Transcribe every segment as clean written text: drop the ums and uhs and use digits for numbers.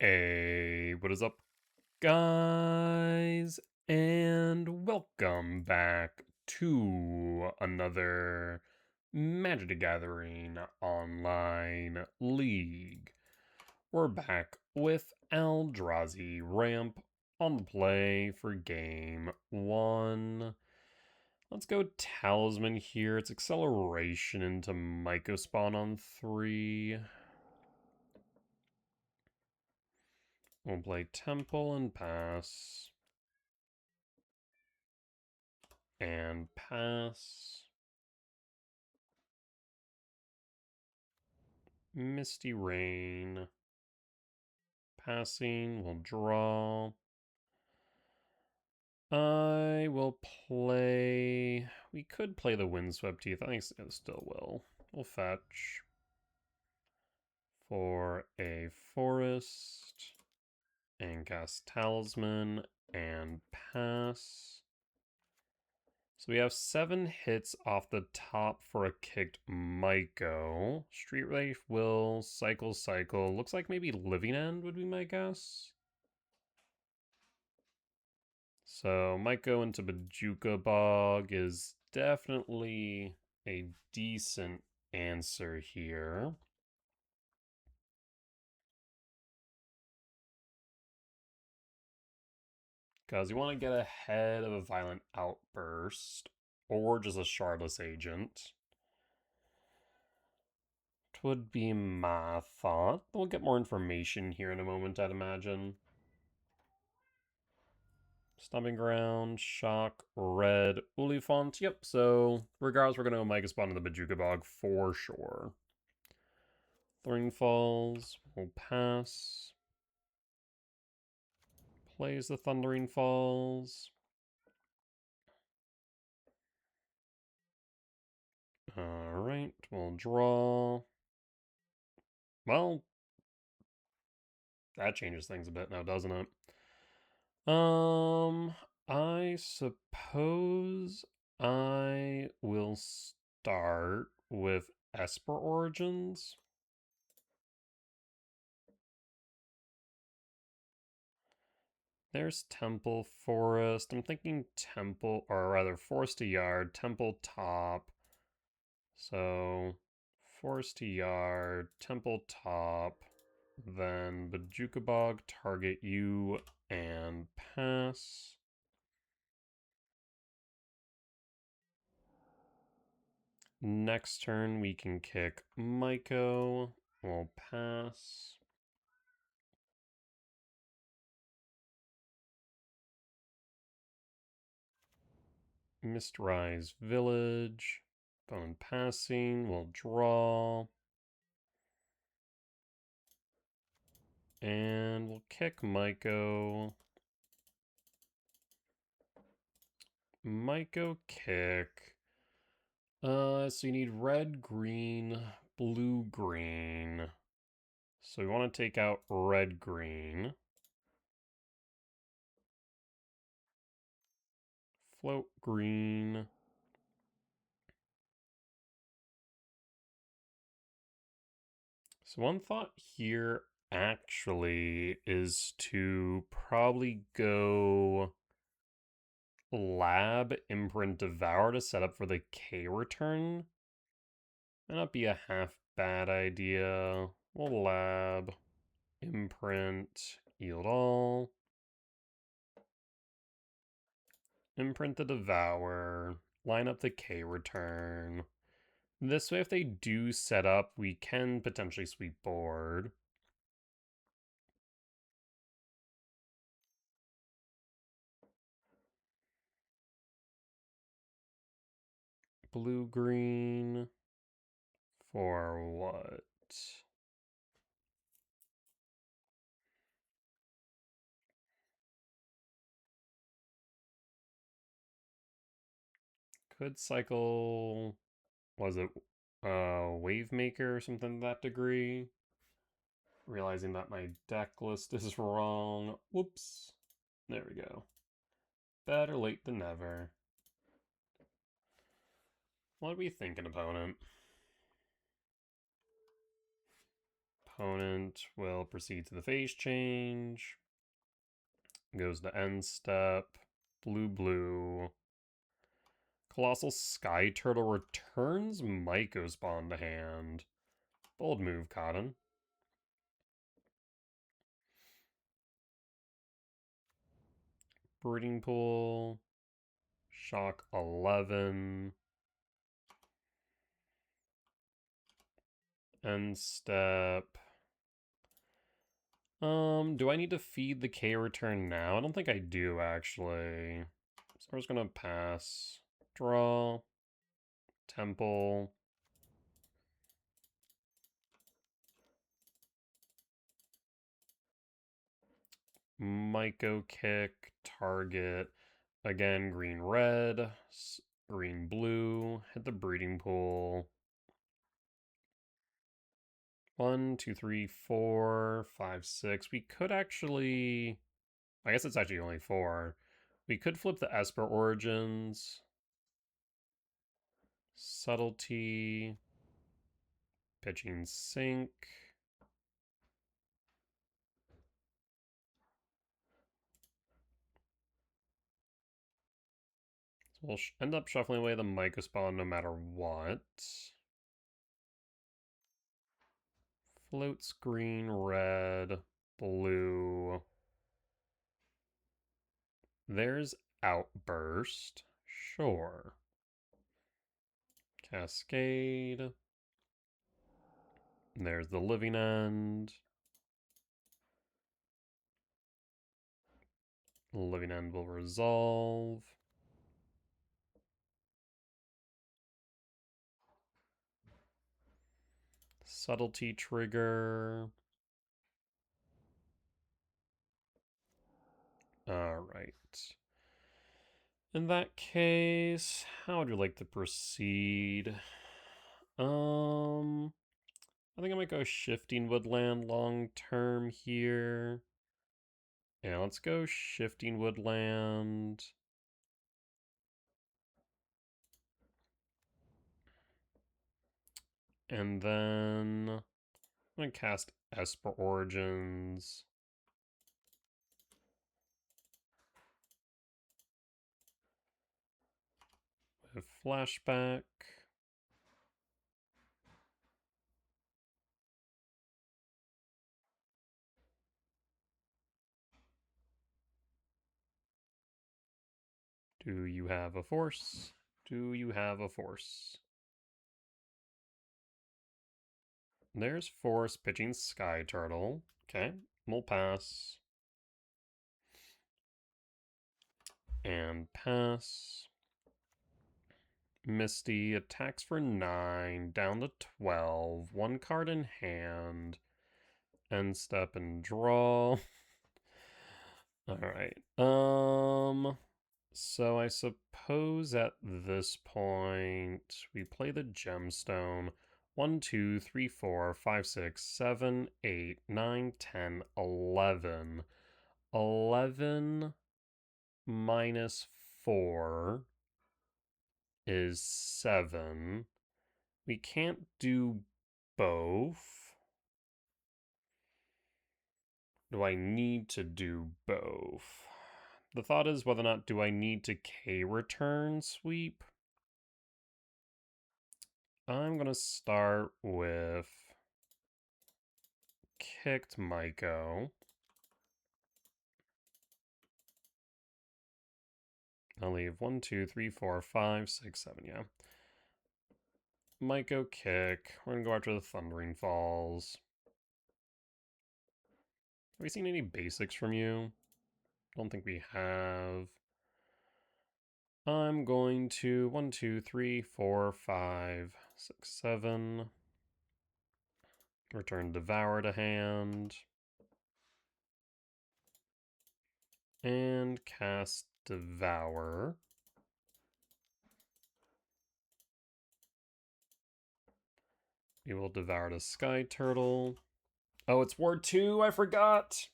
Hey, what is up, guys? And welcome back to another Magic the Gathering online league. We're back with Eldrazi ramp on the play for game 1. Let's go Talisman here. It's acceleration into Myco spawn on 3. We'll play Temple and pass. And pass. Misty Rain. Passing, we'll draw. I will play... We could play the Windswept Teeth. I think it still will. We'll fetch for a forest. And cast Talisman and pass. So we have 7 hits off the top for a kicked Myco. Street Wraith will cycle. Looks like maybe Living End would be my guess. So Myco into Bajuka Bog is definitely a decent answer here. Because you want to get ahead of a Violent Outburst, or just a Shardless Agent. It would be my thought. We'll get more information here in a moment, I'd imagine. Stomping Ground, Shock, Red, Ulifant. Yep, so regardless, we're going to go Mega Spawn in the Bajuka Bog for sure. Thorn Falls, we'll pass. Plays the Thundering Falls. Alright, we'll draw. Well, that changes things a bit now, doesn't it? I suppose I will start with Esper Origins. There's Temple Forest. I'm thinking Temple, or rather Forest to Yard, Temple Top. So, Forest to Yard, Temple Top, then Bajuka Bog, target you, and pass. Next turn, we can kick Myco. We'll pass. Mistrise Village. Bone passing. We'll draw. And we'll kick Myco. Myco kick. So you need red, green, blue, green. So we want to take out red, green. Float green. So one thought here actually is to probably go Lab, Imprint, Devour to set up for the K return. Might not be a half bad idea. We'll Lab, Imprint, Yield All. Imprint the Devour, line up the K return. This way, if they do set up, we can potentially sweep board. Blue-green for what? Could cycle, was it Wave Maker or something to that degree? Realizing that my deck list is wrong. Whoops. There we go. Better late than never. What are we thinking, opponent? Opponent will proceed to the phase change. Goes to end step. Blue, blue. Colossal Sky Turtle returns Myco Spawn to hand. Bold move, Cotton. Breeding Pool. Shock 11. End step. Do I need to feed the K return now? I don't think I do, actually. So I'm just gonna pass. Draw. Temple. Myco kick. Target. Again, green, red. Green, blue. Hit the breeding pool. 1, 2, 3, 4, 5, 6. We could actually... I guess it's actually only 4. We could flip the Esper Origins. Subtlety. Pitching Sink. So we'll end up shuffling away the Myco Spawn no matter what. Floats green, red, blue. There's Outburst. Sure. Cascade. There's the Living End. Living End will resolve. Subtlety trigger. Alright. In that case, how would you like to proceed? I think I might go Shifting Woodland long term here. Yeah, let's go Shifting Woodland. And then I'm gonna cast Esper Origins. With Flashback. Do you have a force? Do you have a force? There's force pitching Sky Turtle. Okay, we'll pass. And pass. Misty attacks for 9, down to 12. 1 card in hand. End step and draw. Alright. So I suppose at this point we play the gemstone. 1, 2, 3, 4, 5, 6, 7, 8, 9, 10, 11. 11 minus 4 is 7. We can't do both. Do I need to do both? The thought is whether or not do I need to K return sweep? I'm gonna start with kicked Myco. I'll leave 1, 2, 3, 4, 5, 6, 7, yeah. Myco kick. We're gonna go after the Thundering Falls. Have we seen any basics from you? Don't think we have. I'm going to 1, 2, 3, 4, 5, 6, 7. Return Devour to hand. And cast Devour. We will devour the Sky Turtle. Oh, it's Ward 2, I forgot!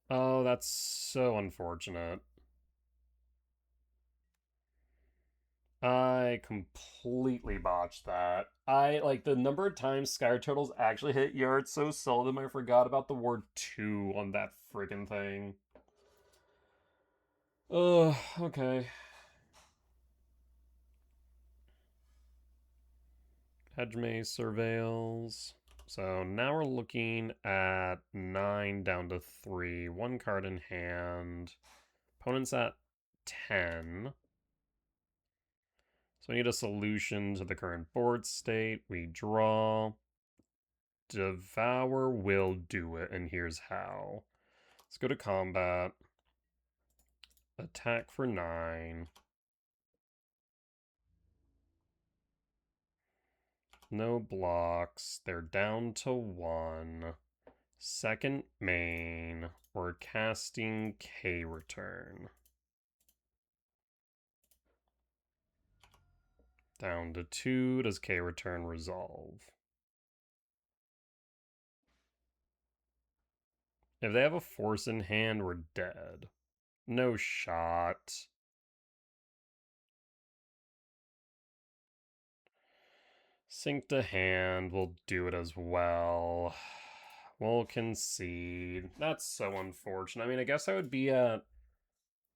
Oh, that's so unfortunate. I completely botched that. I like the number of times Sky Turtles actually hit yards so seldom I forgot about the word two on that friggin' thing. Ugh, okay. Hedge Maze Surveils. So now we're looking at 9 down to 3. 1 card in hand. Opponent's at 10. So we need a solution to the current board state. We draw. Devour will do it, and here's how. Let's go to combat. Attack for 9. No blocks. They're down to 1. Second main. We're casting K return. Down to 2. Does K return resolve? If they have a force in hand, we're dead. No shot. Sink to hand will do it as well. We'll concede. That's so unfortunate. I mean, I guess I would be at...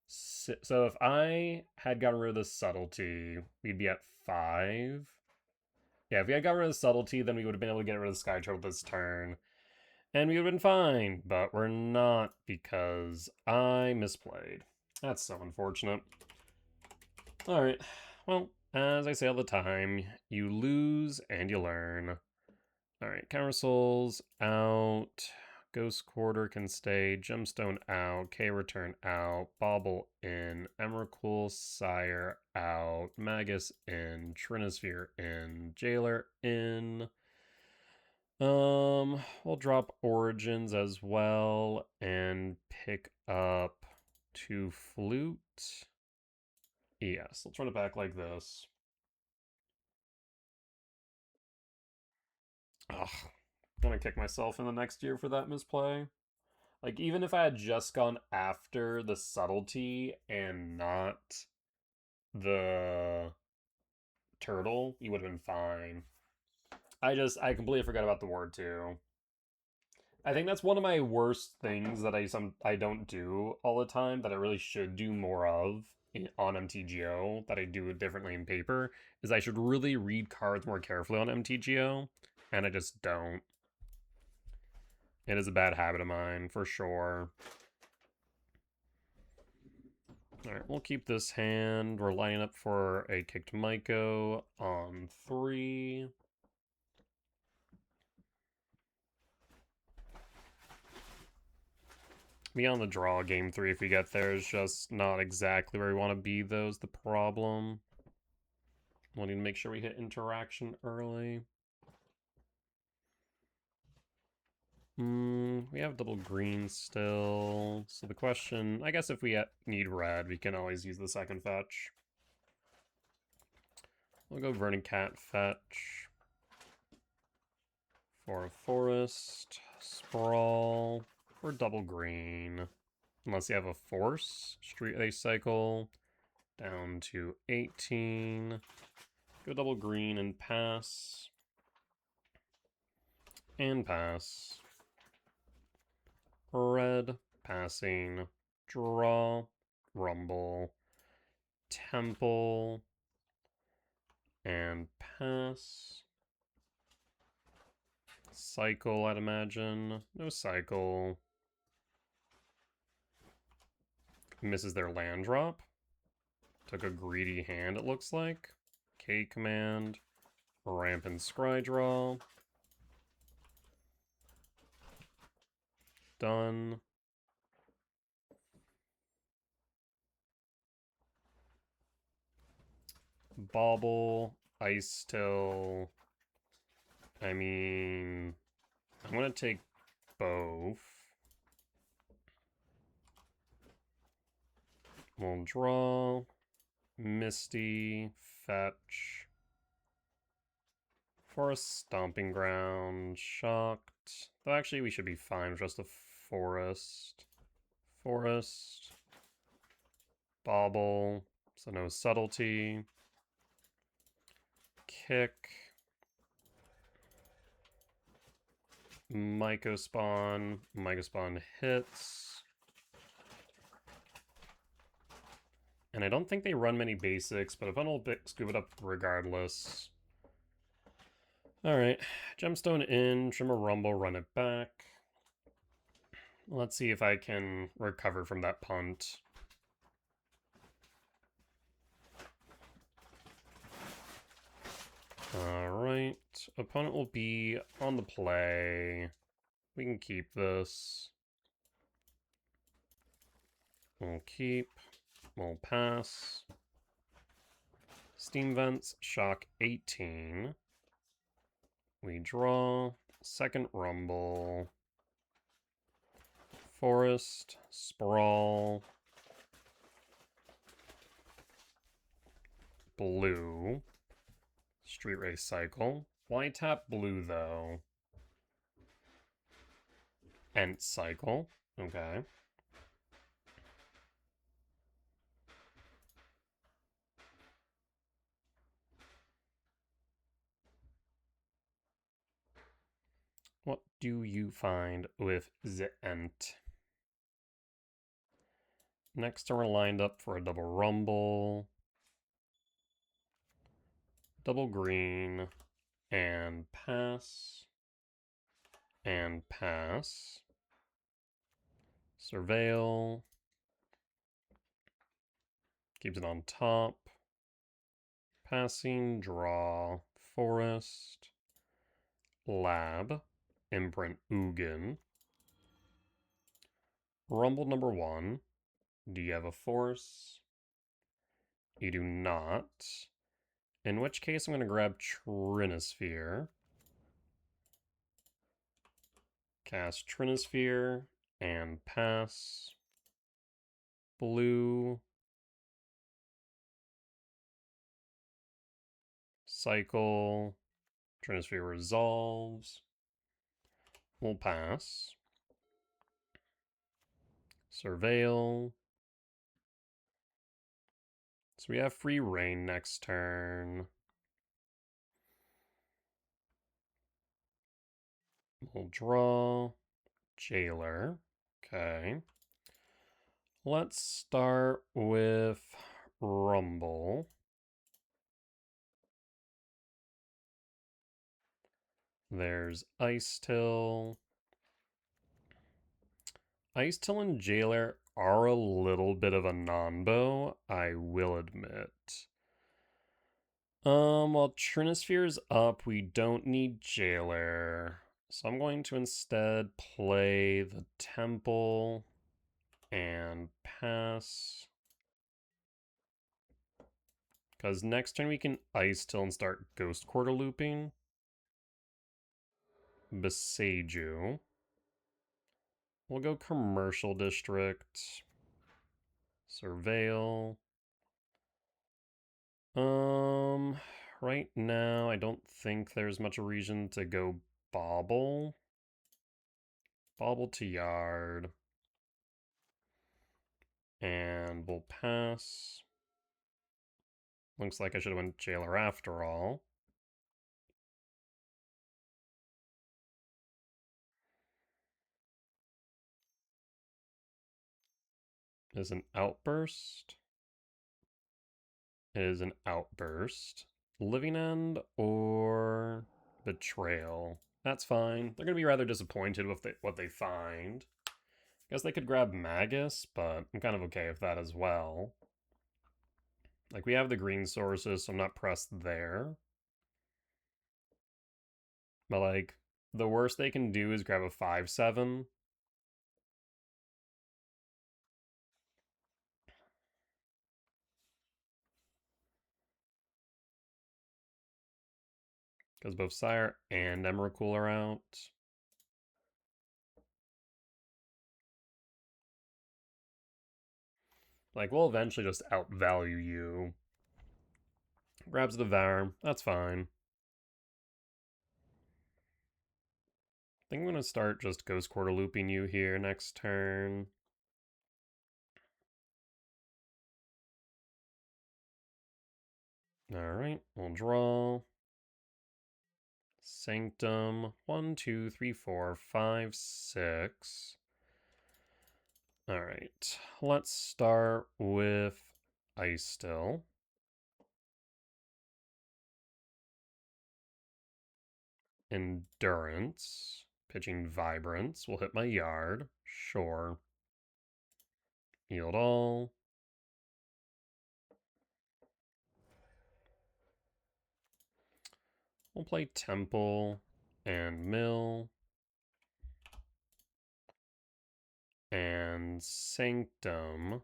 So if I had gotten rid of the subtlety, we'd be at 5. Yeah, if we had gotten rid of the subtlety, then we would have been able to get rid of the Sky Turtle this turn. And we would have been fine, but we're not because I misplayed. That's so unfortunate. Alright, well, as I say all the time, you lose and you learn. Alright, Counter Souls out. Ghost Quarter can stay. Gemstone out. K return out. Bauble in. Emrakul Sire out. Magus in. Trinisphere in. Jailer in. We'll drop Origins as well and pick up 2 Flute. Yes, let's run it back like this. Ugh, I'm gonna kick myself in the next year for that misplay. Like, even if I had just gone after the subtlety and not the turtle, you would have been fine. I completely forgot about the ward too. I think that's one of my worst things that I don't do all the time that I really should do more of on MTGO that I do differently in paper is I should really read cards more carefully on MTGO, and I just don't. It is a bad habit of mine, for sure. Alright, we'll keep this hand. We're lining up for a kicked Maiko on 3. Be on the draw game 3 if we get there. Is just not exactly where we want to be, though, is the problem. Wanting to make sure we hit interaction early. We have double green still. So the question, I guess if we need red, we can always use the second fetch. We'll go Burning Cat fetch. For a forest. Sprawl. Or double green. Unless you have a force. Street Ice Cycle. Down to 18. Go double green and pass. And pass. Red, passing, draw, rumble, temple, and pass. Cycle, I'd imagine. No cycle. Misses their land drop. Took a greedy hand, it looks like. K command. Ramp and scry draw. Done. Bauble, Ice Till. I mean, I'm gonna take both. We'll draw. Misty, fetch. Forest, Stomping Ground, Shocked. Though actually we should be fine with just a forest. Forest. Bauble, so no subtlety. kick. Mycospawn hits. And I don't think they run many basics, but Opponent will scoop it up regardless. Alright, Gemstone in, Trim a Rumble, run it back. Let's see if I can recover from that punt. Alright, opponent will be on the play. We can keep this. We'll keep. We'll pass. Steam Vents, Shock 18. We draw. Second Rumble. Forest. Sprawl. Blue. Street Race Cycle. Why tap blue, though? Ent Cycle. Okay. What do you find with the Ent? Next turn we're lined up for a double Rumble. Double green. And pass. And pass. Surveil. Keeps it on top. Passing, draw, forest. Lab. Imprint Ugin. Rumble number 1. Do you have a force? You do not. In which case I'm going to grab Trinisphere. Cast Trinisphere and pass. Blue. Cycle. Trinisphere resolves. We'll pass. Surveil. So we have free reign next turn. We'll draw. Jailer. Okay. Let's start with Rumble. There's Ice Till. Ice Till and Jailer are a little bit of a non-bow, I will admit. While Trinisphere's up, we don't need Jailer. So I'm going to instead play the Temple and pass. Because next turn we can Ice Till and start Ghost Quarter looping. Beseiju. We'll go Commercial District. Surveil. Right now I don't think there's much reason to go Bauble. Bauble to Yard. And we'll pass. Looks like I should have went Jailer after all. Is an Outburst. It is an Outburst. Living End or Betrayal. That's fine. They're going to be rather disappointed with what they find. Guess they could grab Magus, but I'm kind of okay with that as well. Like, we have the green sources, so I'm not pressed there. But, like, the worst they can do is grab a 5/7. Because both Sire and Emrakul are out. Like, we'll eventually just outvalue you. Grabs Devour. That's fine. I think I'm going to start just Ghost Quarter looping you here next turn. Alright, we'll draw. Sanctum. 1, 2, 3, 4, 5, 6. Alright, let's start with Ice Still. Endurance. Pitching Vibrance will hit my yard. Sure. Yield all. We'll play Temple and Mill. And Sanctum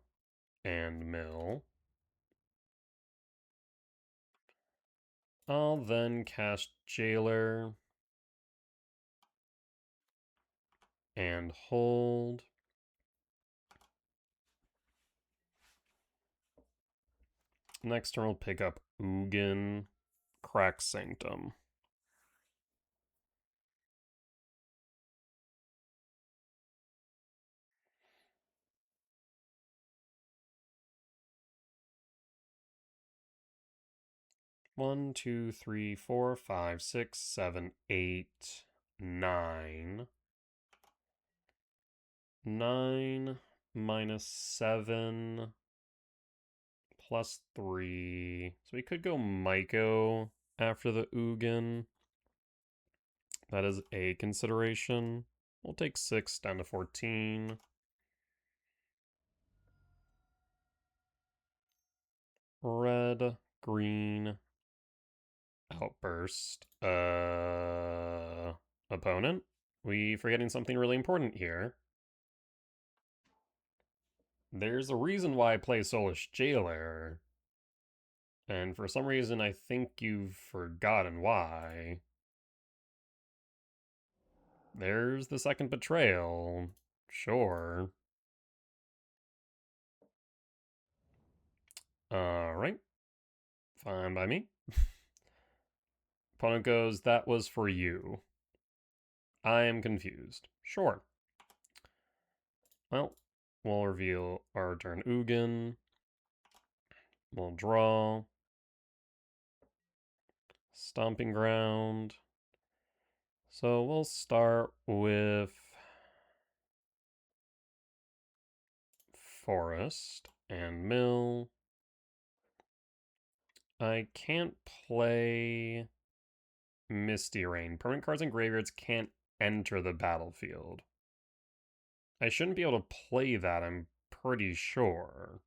and Mill. I'll then cast Jailer and hold. Next turn we'll pick up Ugin, crack Sanctum. One, two, three, four, five, six, 7, 8, 9. 9 minus 7 plus 3. So we could go Myco after the Ugin. That is a consideration. We'll take 6 down to 14. Red, green, outburst. Opponent? We forgetting something really important here. There's a reason why I play Soulish Jailer. And for some reason, I think you've forgotten why. There's the second betrayal. Sure. Alright. Fine by me. Opponent goes, that was for you. I am confused. Sure. Well, we'll reveal our turn Ugin. We'll draw. Stomping Ground. So we'll start with Forest and Mill. I can't play Misty Rain. Permanent cards and graveyards can't enter the battlefield. I shouldn't be able to play that, I'm pretty sure.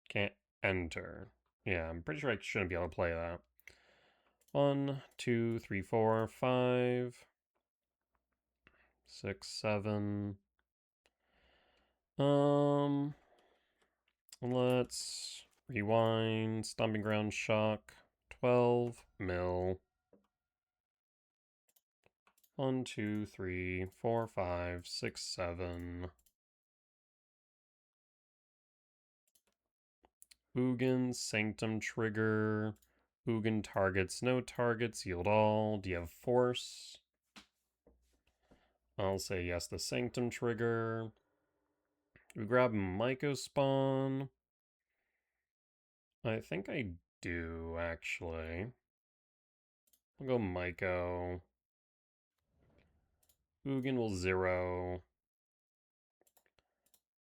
Can't enter. Yeah, I'm pretty sure I shouldn't be able to play that. 1, 2, 3, 4, 5, 6, 7. Let's rewind. Stomping Ground Shock. 12 mil. 1, 2, 3, 4, 5, 6, 7. Ugin, Sanctum trigger. Ugin targets, no targets, yield all. Do you have force? I'll say yes, the Sanctum trigger. We grab Myco Spawn. I think I do, actually. I'll go Myco. Ugin will 0.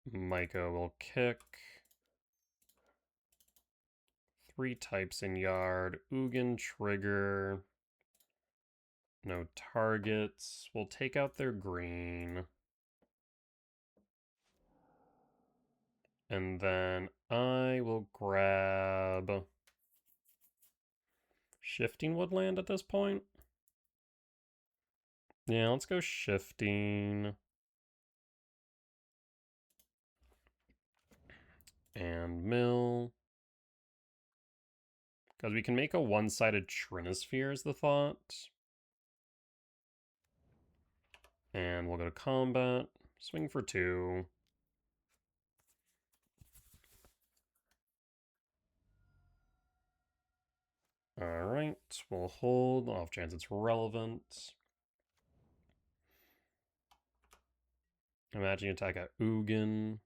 Myco will kick. 3 types in yard. Ugin trigger. No targets. We'll take out their green. And then I will grab Shifting Woodland at this point. Yeah, let's go Shifting. And Mill. Because we can make a one-sided Trinisphere is the thought. And we'll go to combat. Swing for 2. Alright, we'll hold, off chance it's relevant. Imagine you attack at Ugin.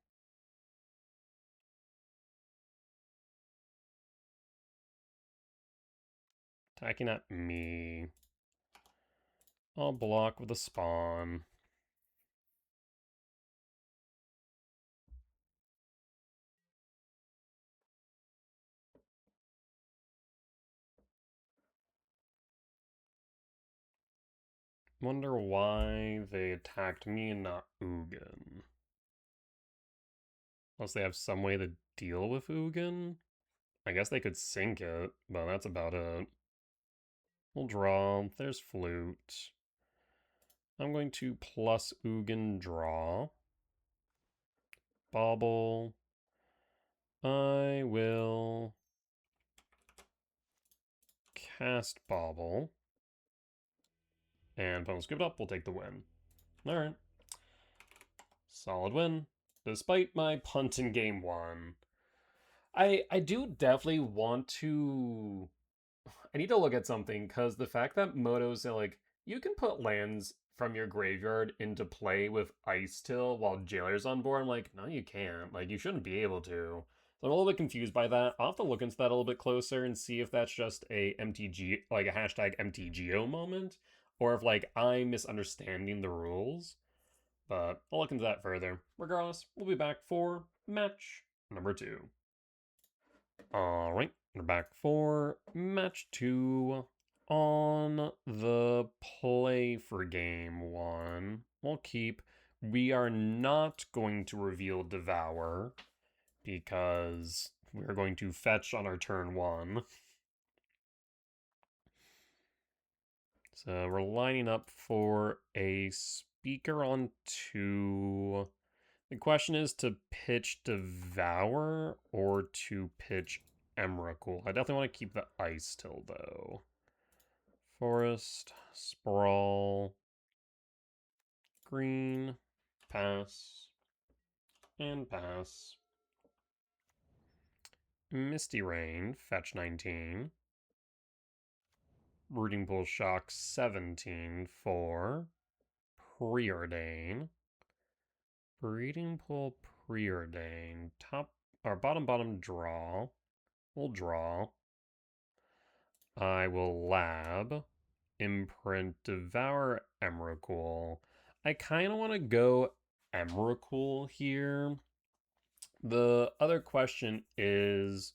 Attacking at me. I'll block with a spawn. Wonder why they attacked me and not Ugin. Unless they have some way to deal with Ugin? I guess they could sink it, but that's about it. We'll draw. There's Flute. I'm going to plus Ugin draw. Bauble. I will cast Bauble. And bonus give it up, we'll take the win. Alright. Solid win. Despite my punt in game one. I do definitely want to... I need to look at something, because the fact that Moto's like, you can put lands from your graveyard into play with Ice Till while Jailer's on board. I'm like, no, you can't. Like, you shouldn't be able to. So I'm a little bit confused by that. I'll have to look into that a little bit closer and see if that's just a MTG, like a hashtag MTGO moment, or if like I'm misunderstanding the rules. But I'll look into that further. Regardless, we'll be back for match number 2. Alright, we're back for match 2 on the play for game 1. We'll keep. We are not going to reveal Devour because we're going to fetch on our turn 1. So we're lining up for a speaker on 2. The question is to pitch Devour or to pitch Emrakul. I definitely want to keep the Ice Till, though. Forest, Sprawl, Green, pass, and pass. Misty Rain, fetch 19. Rooting Pool Shock 17 for Preordain. Breeding Pool Preordain. Top or bottom draw. We'll draw. I will lab. Imprint, Devour, Emrakul. I kind of want to go Emrakul here. The other question is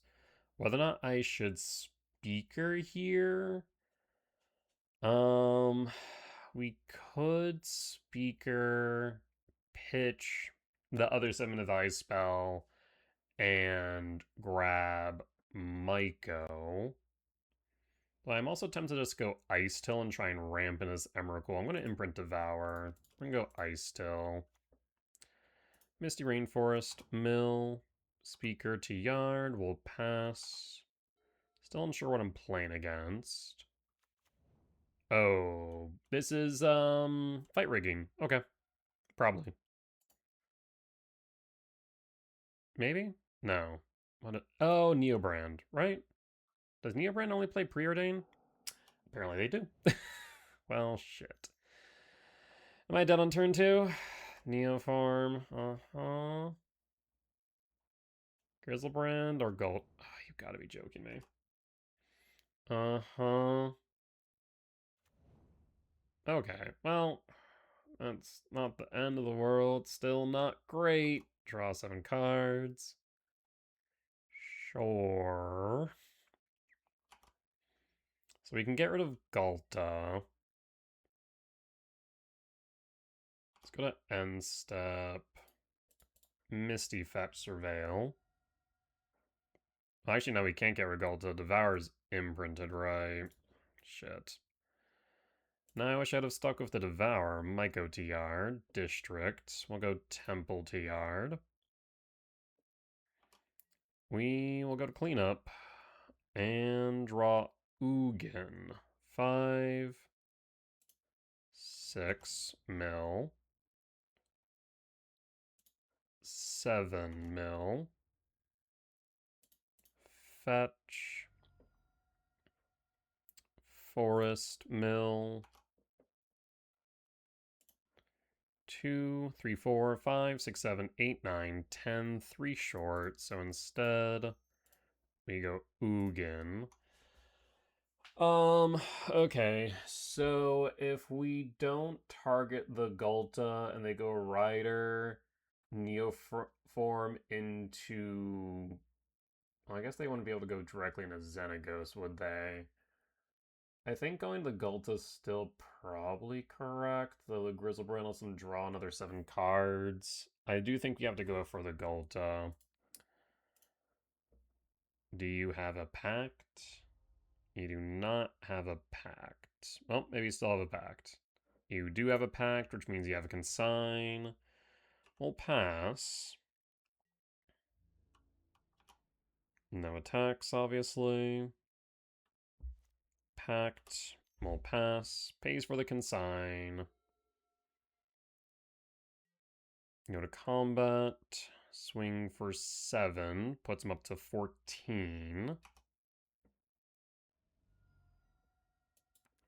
whether or not I should Speaker here. We could Speaker, pitch the other 7 of Ice spell, and grab Myco. But I'm also tempted to just go Ice Till and try and ramp in his Emrakul. I'm going to Imprint Devour. I'm going to go Ice Till. Misty Rainforest, Mill, Speaker to Yard, we'll pass. Still unsure what I'm playing against. Oh, this is, fight rigging. Okay, probably. Maybe? No. Oh, Neobrand, right? Does Neobrand only play Preordain? Apparently they do. Well, shit. Am I dead on turn 2? Neoform. Uh-huh. Grizzlebrand or Gold? Oh, you gotta be joking me. Uh-huh. Okay, well, that's not the end of the world. Still not great. Draw 7 cards. Sure. So we can get rid of Ghalta. Let's go to end step. Misty Fetch Surveil. Well, actually, no, we can't get rid of Ghalta. Devour's imprinted, right? Shit. Now I wish I'd have stuck with the Devour. Might go to Yard. District. We'll go Temple to Yard. We will go to Cleanup. And draw Ugin. 5, 6 mil. 7 mil. Fetch. Forest mill. 2, 3, 4, 5, 6, 7, 8, 9, 10, 3 short. So instead, we go Ugin. Okay. So if we don't target the Gulta and they go Rider, Neoform into... Well, I guess they wouldn't be able to go directly into Xenagos, would they? I think going to Gulta's still probably correct, though the Grizzlebrand lets them draw another 7 cards. I do think we have to go for the Gulta. Do you have a pact? You do not have a pact. Well, maybe you still have a pact. You do have a pact, which means you have a consign. We'll pass. No attacks, obviously. Pact. We'll pass. Pays for the consign. Go to combat. Swing for 7. Puts him up to 14.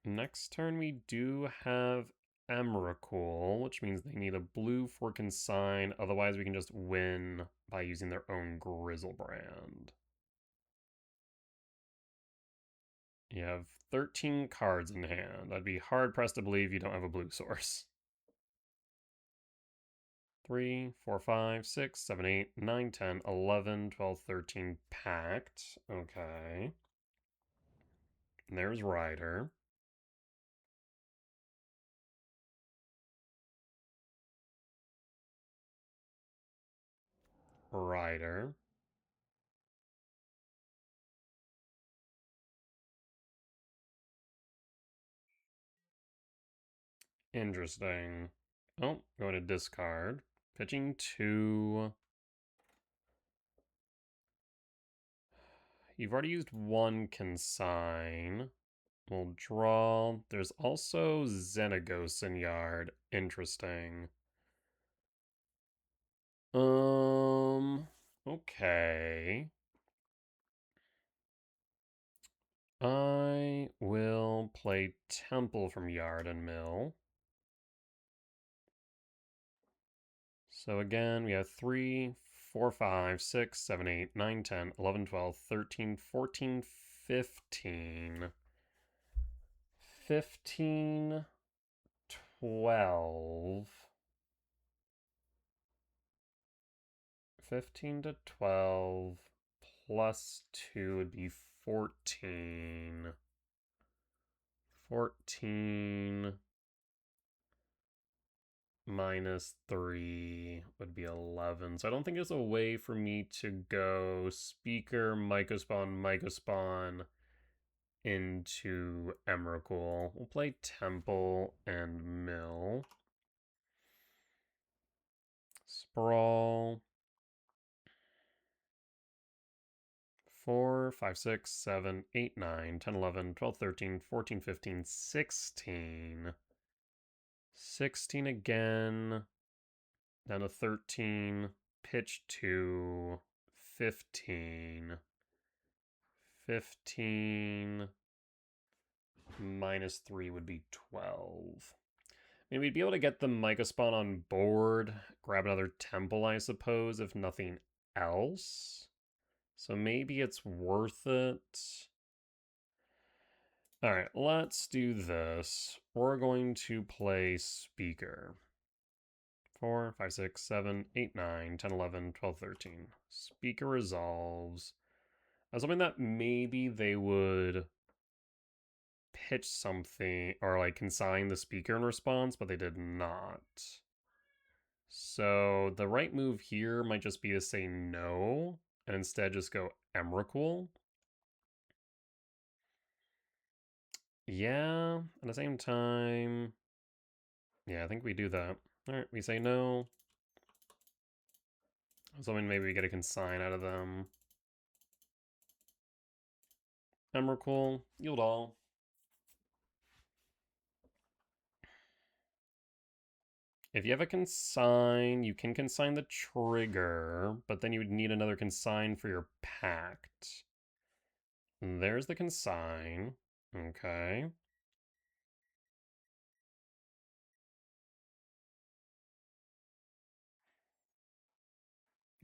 Next turn we do have Emrakul, which means they need a blue for consign. Otherwise we can just win by using their own Grizzlebrand. You have 13 cards in hand. I'd be hard-pressed to believe you don't have a blue source. 3, 4, 5, 6, 7, 8, 9, 10, 11, 12, 13 packed. Okay. And there's Rider. Rider. Interesting. Oh, going to discard. Pitching 2. You've already used 1 consign. We'll draw. There's also Xenagos in yard. Interesting. Okay. I will play Temple from Yard and Mill. So again, we have 3, 4, 5, 6, 7, 8, 9, 10, 11, 12, 13, 14, 15. 15, 12. 15 to 12 plus 2 would be 14. 14 minus 3 would be 11. So I don't think there's a way for me to go Speaker, Mycospawn into Emrakul. We'll play Temple and Mill. Sprawl. 4, 5, 6, 7, 8, 9, 10, 11, 12, 13, 14, 15, 16. 16 again. Down to 13. Pitch 2. 15. 15 minus 3 would be 12. Maybe we'd be able to get the Mycospawn on board. Grab another Temple, I suppose, if nothing else. So maybe it's worth it. Alright, let's do this. We're going to play Speaker. 4, 5, 6, 7, 8, 9, 10, 11, 12, 13. Speaker resolves. I was hoping that maybe they would pitch something or like consign the speaker in response, but they did not. So the right move here might just be to say no and instead just go Emrakul. Yeah, at the same time, yeah, I think we do that. All right, we say no. I was hoping maybe we get a consign out of them. Emrakul, yield all. If you have a consign, you can consign the trigger, but then you would need another consign for your pact. There's the consign. Okay.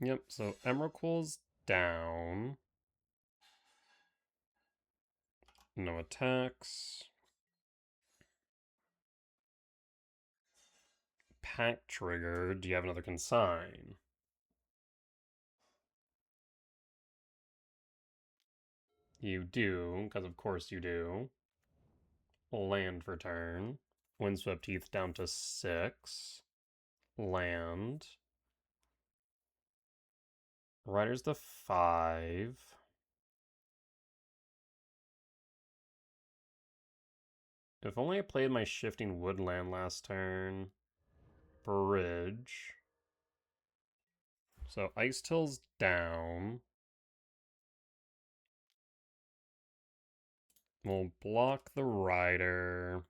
Yep, so Emrakul's down. No attacks. Pack trigger. Do you have another consign? You do, because of course you do. Land for turn. Windswept Heath down to 6. Land. Rider's the 5. If only I played my Shifting Woodland last turn. Bridge. So Ice Till's down. We'll block the Rider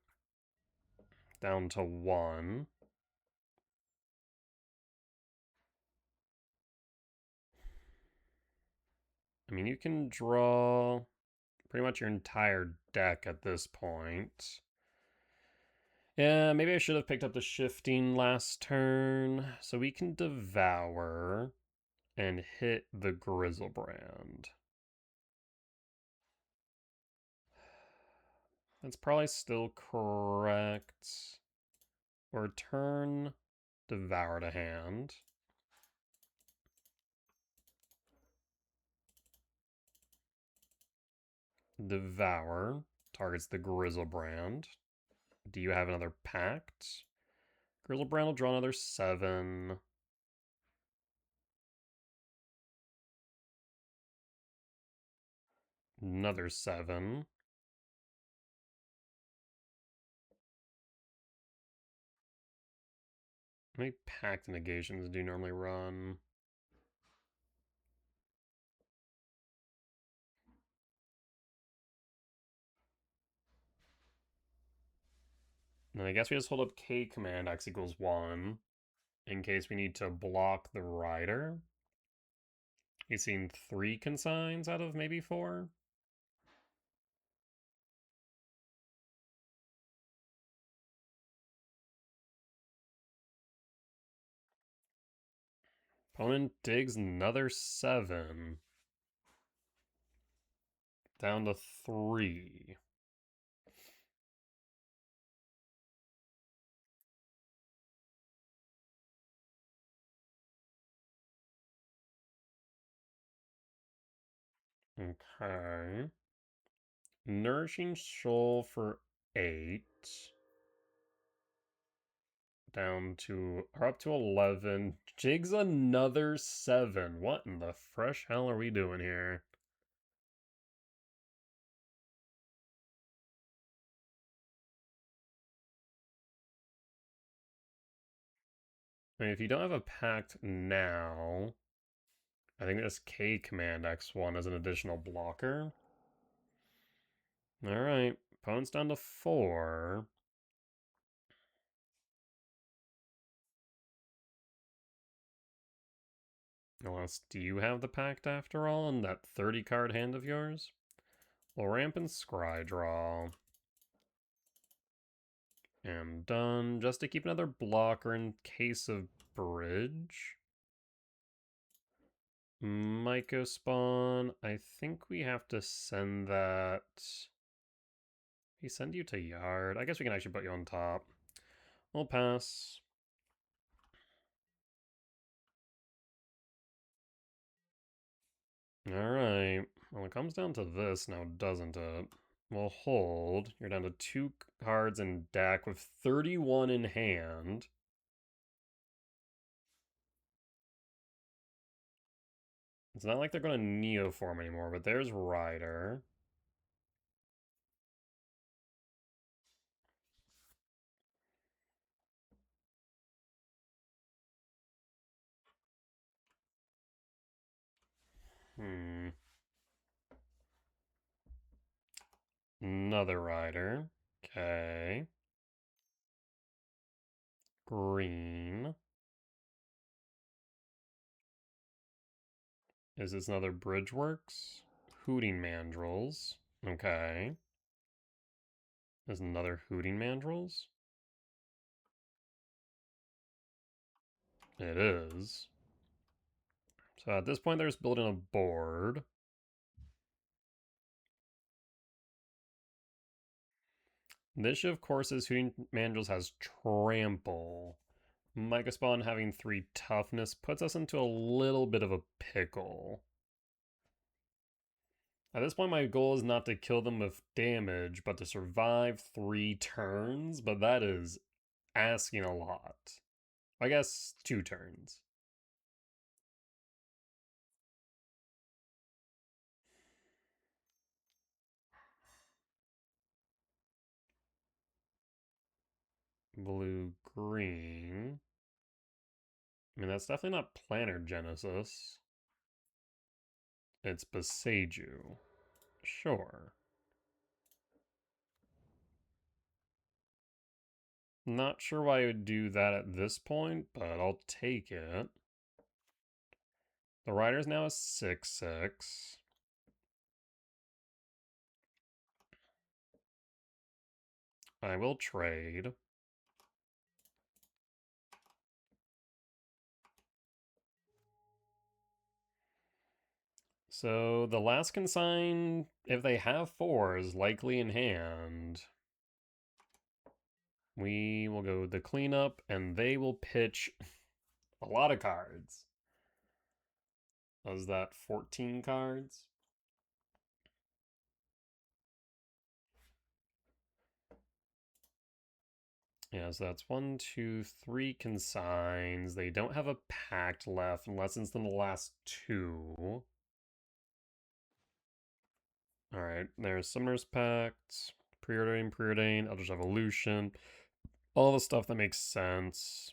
down to 1. I mean, you can draw pretty much your entire deck at this point. Yeah, maybe I should have picked up the Shifting last turn. So we can Devour and hit the Grizzlebrand. That's probably still correct. Or turn Devour to hand. Devour targets the Grizzlebrand. Do you have another pact? Grizzlebrand will draw another 7. Another 7. How many pact negations do you normally run? And I guess we just hold up K command X equals 1 in case we need to block the Rider. He's seen 3 consigns out of maybe 4. Opponent digs another 7. Down to 3. Okay. Nourishing Shoal for 8. Down to, or up to 11. Jigs another 7. What in the fresh hell are we doing here? I mean, if you don't have a pact now, I think this K command X1 is an additional blocker. Alright, opponent's down to 4. Unless, do you have the pact after all in that 30 card hand of yours? Well, ramp and scry draw. And done. Just to keep another blocker in case of bridge. Myco spawn. I think we have to send that. We send you to yard. I guess we can actually put you on top. We'll pass. Alright. Well, it comes down to this now, doesn't it? We'll hold. You're down to 2 cards in deck with 31 in hand. It's not like they're going to Neoform anymore, but there's Rider. Another Rider. Okay. Green. Is this another Bridgeworks? Hooting Mandrills. Okay. There's another Hooting Mandrills? It is. So at this point, they're just building a board. This, of course, is Hooting Mandrills has Trample. Micro Spawn having 3 toughness puts us into a little bit of a pickle. At this point, my goal is not to kill them with damage, but to survive 3 turns, but that is asking a lot. I guess 2 turns. Blue-green. I mean, that's definitely not Planner Genesis. It's Beseiju. Sure. Not sure why I would do that at this point, but I'll take it. The Rider's now a 6/6. I will trade. So the last consign, if they have 4s likely in hand, we will go the cleanup and they will pitch a lot of cards. Was that 14 cards? Yeah, so that's 1, 2, 3 consigns. They don't have a pact left unless it's in the last 2. Alright, there's Summoner's Pact, Preordain, Eldritch Evolution, all the stuff that makes sense.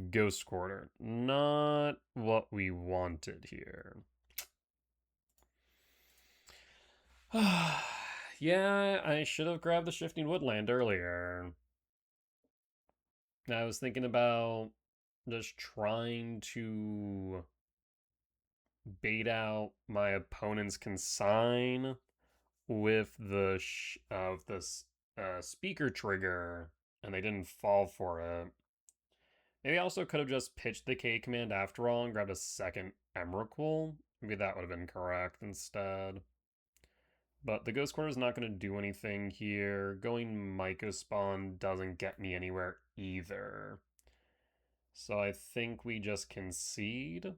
Ghost Quarter, not what we wanted here. Yeah, I should have grabbed the Shifting Woodland earlier. I was thinking about just trying to bait out my opponent's consign with the speaker trigger, and they didn't fall for it. Maybe I also could have just pitched the K command after all and grabbed a second Emrakul. Maybe that would have been correct instead. But the Ghost Quarter is not going to do anything here. Going Myco Spawn doesn't get me anywhere either. So I think we just concede.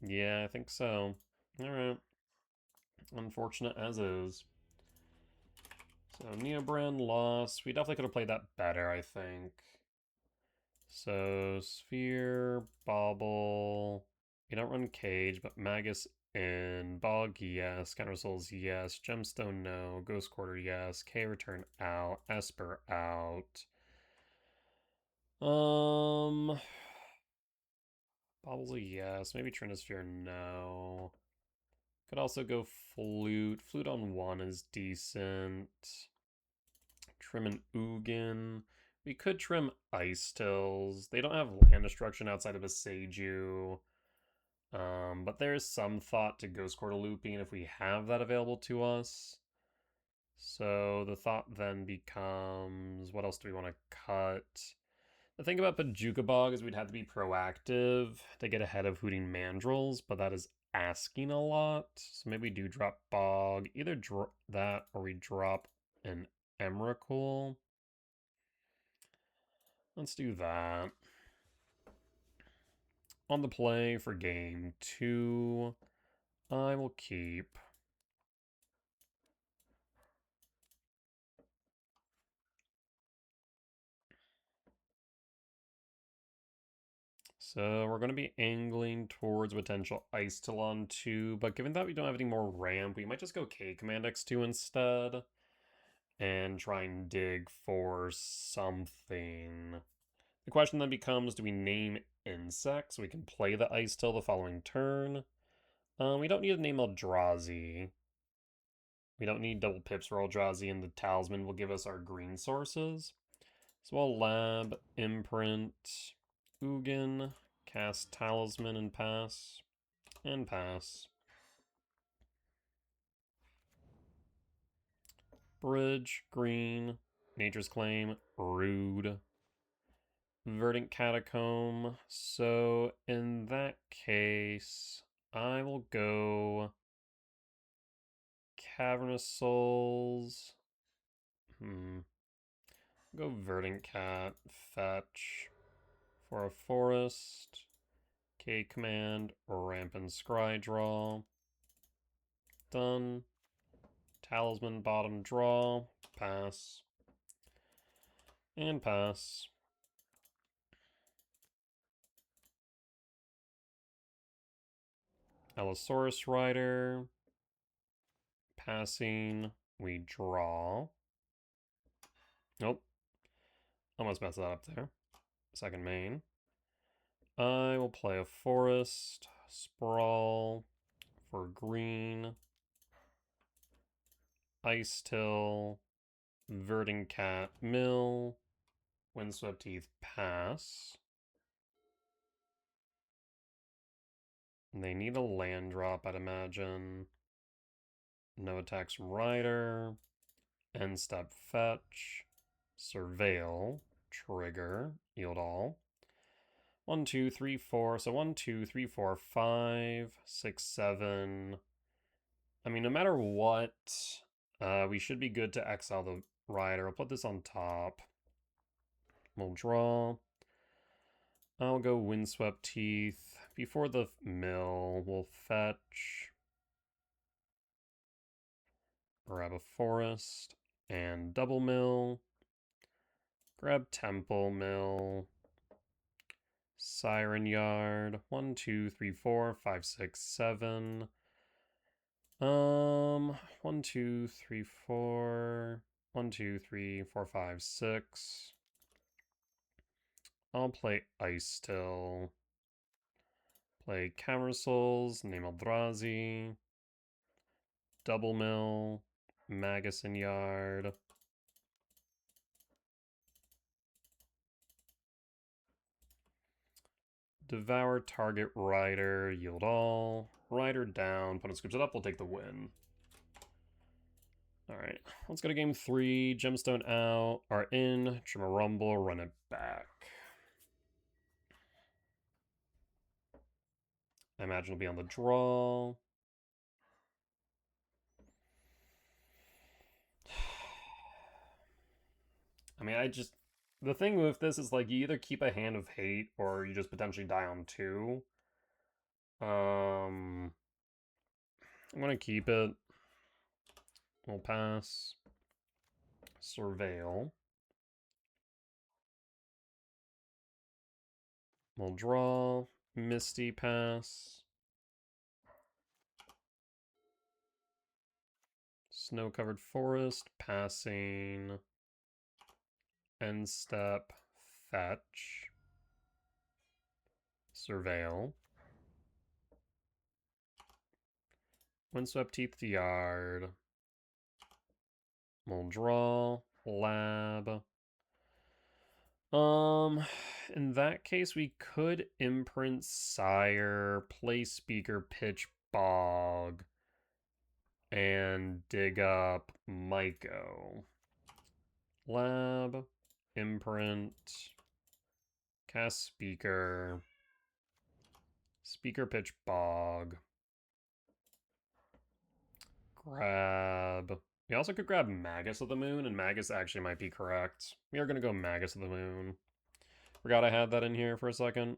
Yeah, I think so. Alright. Unfortunate as is. So Neobrand lost. We definitely could have played that better, I think. So Sphere, Bauble. We don't run Cage, but Magus in. Bog, yes. Counter Souls, yes. Gemstone, no. Ghost Quarter, yes. K return out. Esper out. Bauble's a yes. Maybe Trinisphere, no. Could also go Flute. Flute on 1 is decent. Trim an Ugin. We could trim Ice Tills. They don't have land destruction outside of Beseiju. But there's some thought to Ghost Quarter looping if we have that available to us. So the thought then becomes, what else do we want to cut? The thing about Pajuka Bog is we'd have to be proactive to get ahead of Hooting Mandrills, but that is asking a lot. So maybe we do drop Bog. Either that or we drop an Emrakul. Let's do that. On the play for game 2, I will keep. So we're going to be angling towards potential Ice Talon 2, but given that we don't have any more ramp, we might just go K Command X2 instead and try and dig for something. The question then becomes, do we name insects so we can play the Ice Till the following turn? We don't need to name Eldrazi. We don't need double pips for Eldrazi, and the Talisman will give us our green sources. So I'll lab, imprint, Ugin, cast Talisman and pass. And pass. Bridge, green, Nature's Claim, rude. Verdant Catacomb. So in that case, I will go Cavernous Souls. Go Verdant Cat, fetch for a forest. K command, Rampant Scry draw. Done. Talisman bottom draw, pass. And pass. Allosaurus Rider. Passing, we draw. Nope. Almost messed that up there. Second main. I will play a forest. Sprawl for green. Ice Till. Verdant Cat, mill. Windswept Heath, pass. And they need a land drop, I'd imagine. No attacks from Rider. End step fetch. Surveil. Trigger. Yield all. 1, 2, 3, 4. So 1, 2, 3, 4, 5, 6, 7. I mean, no matter what, we should be good to exile the Rider. I'll put this on top. We'll draw. I'll go Windswept Teeth. Before the mill, we'll fetch. Grab a forest and double mill. Grab Temple Mill. Siren Yard. 1, 2, 3, 4, 5, 6, 7. 1, 2, 3, 4. 1, 2, 3, 4, 5, 6. I'll play Ice Till. Play Camersouls, name Eldrazi. Double Mill. Magasin Yard. Devour target Rider, yield all. Rider down, opponent scoops it up, we'll take the win. Alright, let's go to game 3. Gemstone out, are in, trim a rumble, run it back. I imagine it'll be on the draw. I mean, the thing with this is, like, you either keep a Hand of Hate or you just potentially die on 2. I'm gonna keep it. We'll pass. Surveil. We'll draw. Misty, pass. Snow-covered forest, passing. End step, fetch. Surveil. Windswept Teeth Yard. We'll draw. Lab. In that case, we could imprint Sire, play Speaker, pitch Bog, and dig up Myco. Lab, imprint, cast Speaker, Speaker, pitch Bog, grab. We also could grab Magus of the Moon, and Magus actually might be correct. We are going to go Magus of the Moon. Forgot I had that in here for a second.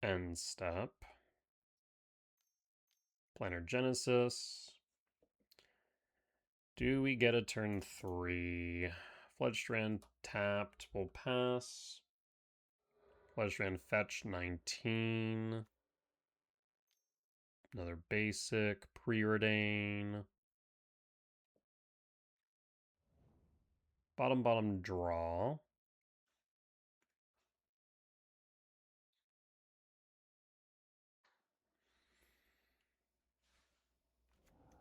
End step. Planar Genesis. Do we get a turn 3? Fledgestrand tapped. We'll pass. Fledgestrand fetch 19. Another basic. Preordain. Bottom, draw.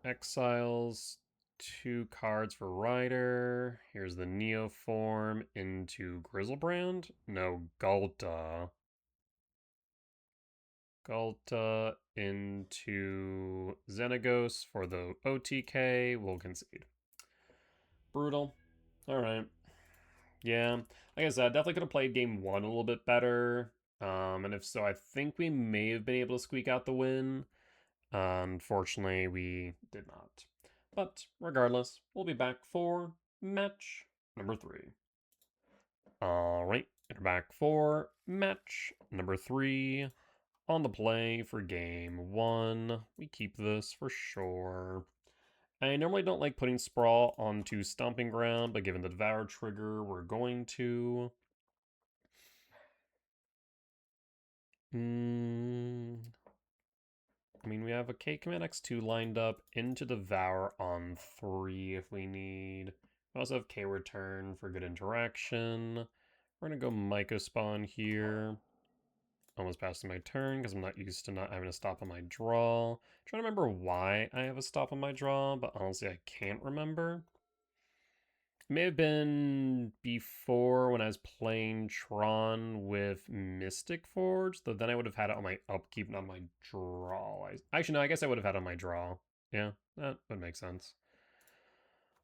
Exiles 2 cards for Rider. Here's the Neoform into Grizzlebrand. No, Ghalta. Ghalta into Xenagos for the OTK. We'll concede. Brutal. Alright. Yeah. Like I said, definitely could have played game 1 a little bit better. And if so, I think we may have been able to squeak out the win. Unfortunately, we did not. But regardless, we'll be back for match number 3. Alright, we're back for match number 3. On the play for game 1. We keep this for sure. I normally don't like putting Sprawl onto Stomping Ground, but given the Devour trigger, we're going to. I mean, we have a K Command X2 lined up into Devour on 3 if we need. We also have K Return for good interaction. We're going to go Myco Spawn here. Almost passing my turn because I'm not used to not having a stop on my draw. I'm trying to remember why I have a stop on my draw, but honestly I can't remember. It may have been before when I was playing Tron with Mystic Forge, though then I would have had it on my upkeep, not on my draw. Actually, no, I guess I would have had it on my draw. Yeah, that would make sense.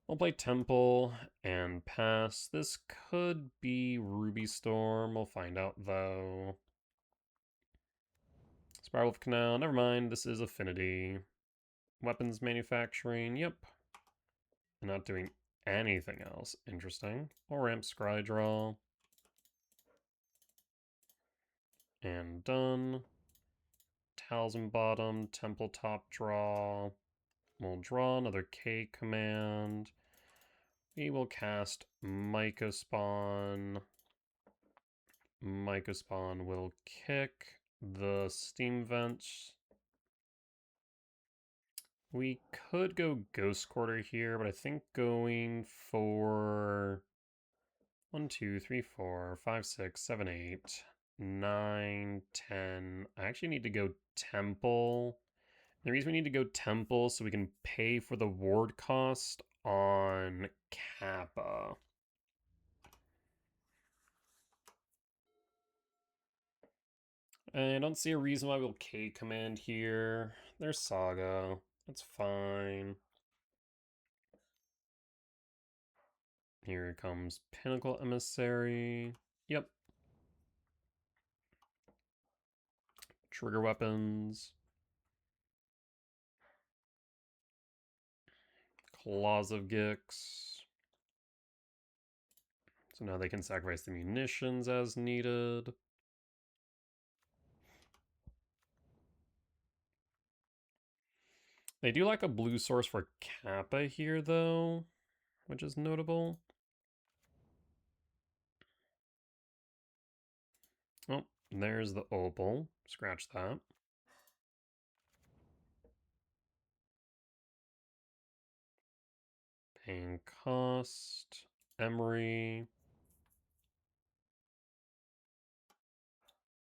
We'll play Temple and pass. This could be Ruby Storm. We'll find out, though. Spiral of Canal. Never mind. This is Affinity. Weapons manufacturing. Yep. Not doing anything else. Interesting. Or ramp Scry Draw. And done. Talisman bottom. Temple top draw. We'll draw another K command. We will cast Myco Spawn. Myco Spawn will kick the steam vents. We could go Ghost Quarter here, but I think going for 1, 2, 3, 4, 5, 6, 7, 8, 9, 10. I actually need to go Temple. The reason we need to go Temple so we can pay for the ward cost on Kappa. I don't see a reason why we'll K command here. There's Saga. That's fine. Here comes Pinnacle Emissary. Yep. Trigger weapons. Claws of Gix. So now they can sacrifice the munitions as needed. They do like a blue source for Kappa here, though, which is notable. Oh, there's the opal. Scratch that. Paying cost. Emery.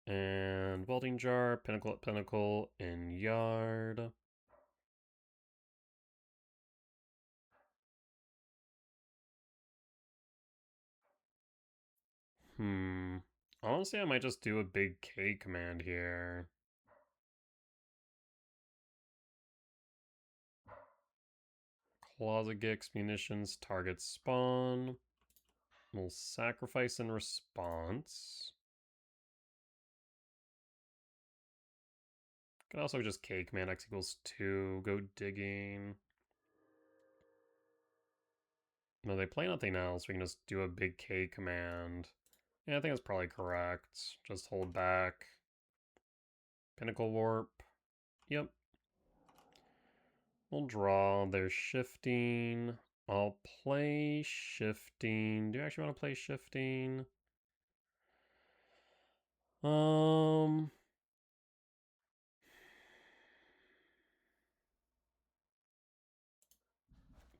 And welding jar. Pinnacle at Pinnacle in yard. Honestly, I might just do a big K command here. Claws of Gix, munitions, target spawn. We'll sacrifice in response. Can also just K command X equals 2. Go digging. No, they play nothing else. We can just do a big K command. Yeah, I think that's probably correct. Just hold back. Pinnacle Warp. Yep. We'll draw. There's shifting. I'll play shifting. Do you actually want to play shifting?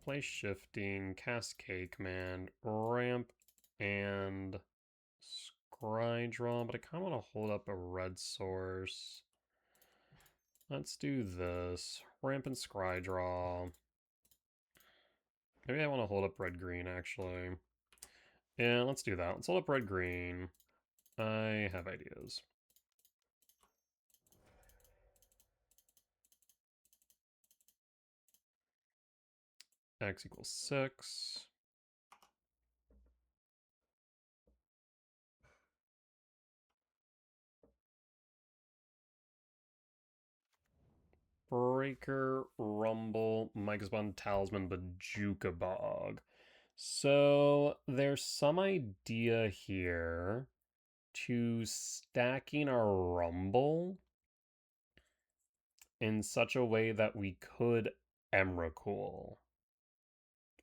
Play shifting, cast K command, ramp, and scry draw, but I kind of want to hold up a red source. Let's do this. Ramp and scry draw. Maybe I want to hold up red-green, actually. Yeah, let's do that. Let's hold up red-green. I have ideas. X equals 6. Breaker, Rumble, Microspawn, Talisman, Bajuka Bog. So there's some idea here to stacking our Rumble in such a way that we could Emrakul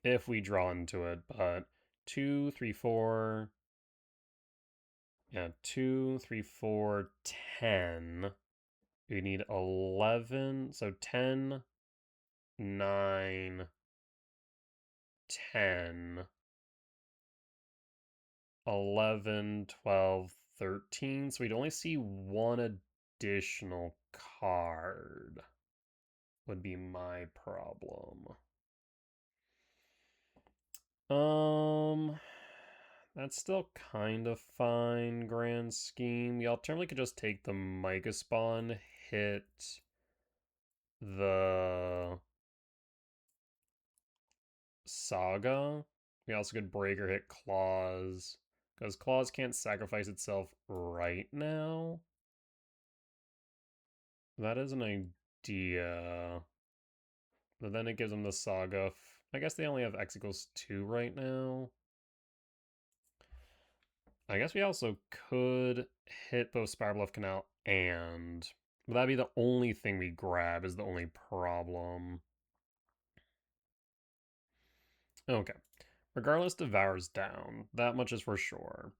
if we draw into it, but 2, 3, 4. Yeah, 2, 3, 4, 10. We need 11. So 10, 9, 10, 11, 12, 13. So we'd only see one additional card, would be my problem. That's still kind of fine, grand scheme. We alternatively could just take the Micah Spawn, hit the Saga. We also could break or hit Claws, because Claws can't sacrifice itself right now. That is an idea. But then it gives them the Saga. I guess they only have X equals 2 right now. I guess we also could hit both Spiral Bluff Canal and... But that'd be the only thing we grab, is the only problem. Okay. Regardless, Devour's down. That much is for sure.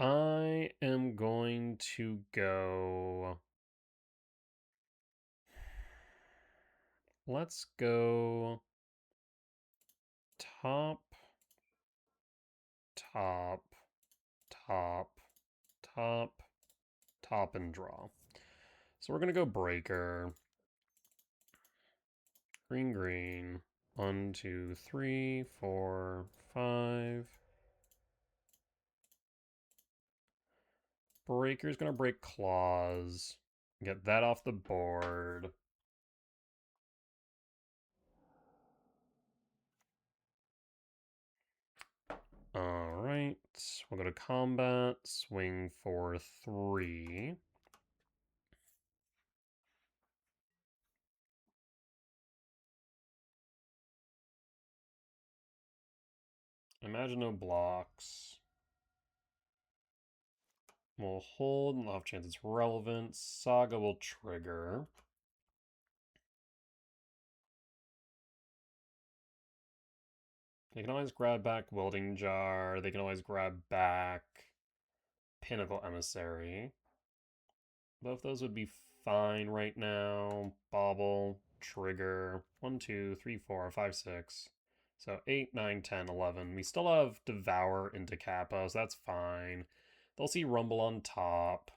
I am going to go... Let's go... Top, top, top, top, top, and draw. So we're going to go Breaker. Green, green. 1, 2, 3, 4, 5. Breaker's gonna break Claws. Get that off the board. Alright. We'll go to combat. Swing for 3. Imagine no blocks. We'll hold and off chance it's relevant. Saga will trigger. They can always grab back Welding Jar. They can always grab back Pinnacle Emissary. Both those would be fine right now. Bobble, trigger. 1, 2, 3, 4, 5, 6. So 8, 9, 10, 11. We still have Devour into Kappa, so that's fine. They'll see Rumble on top.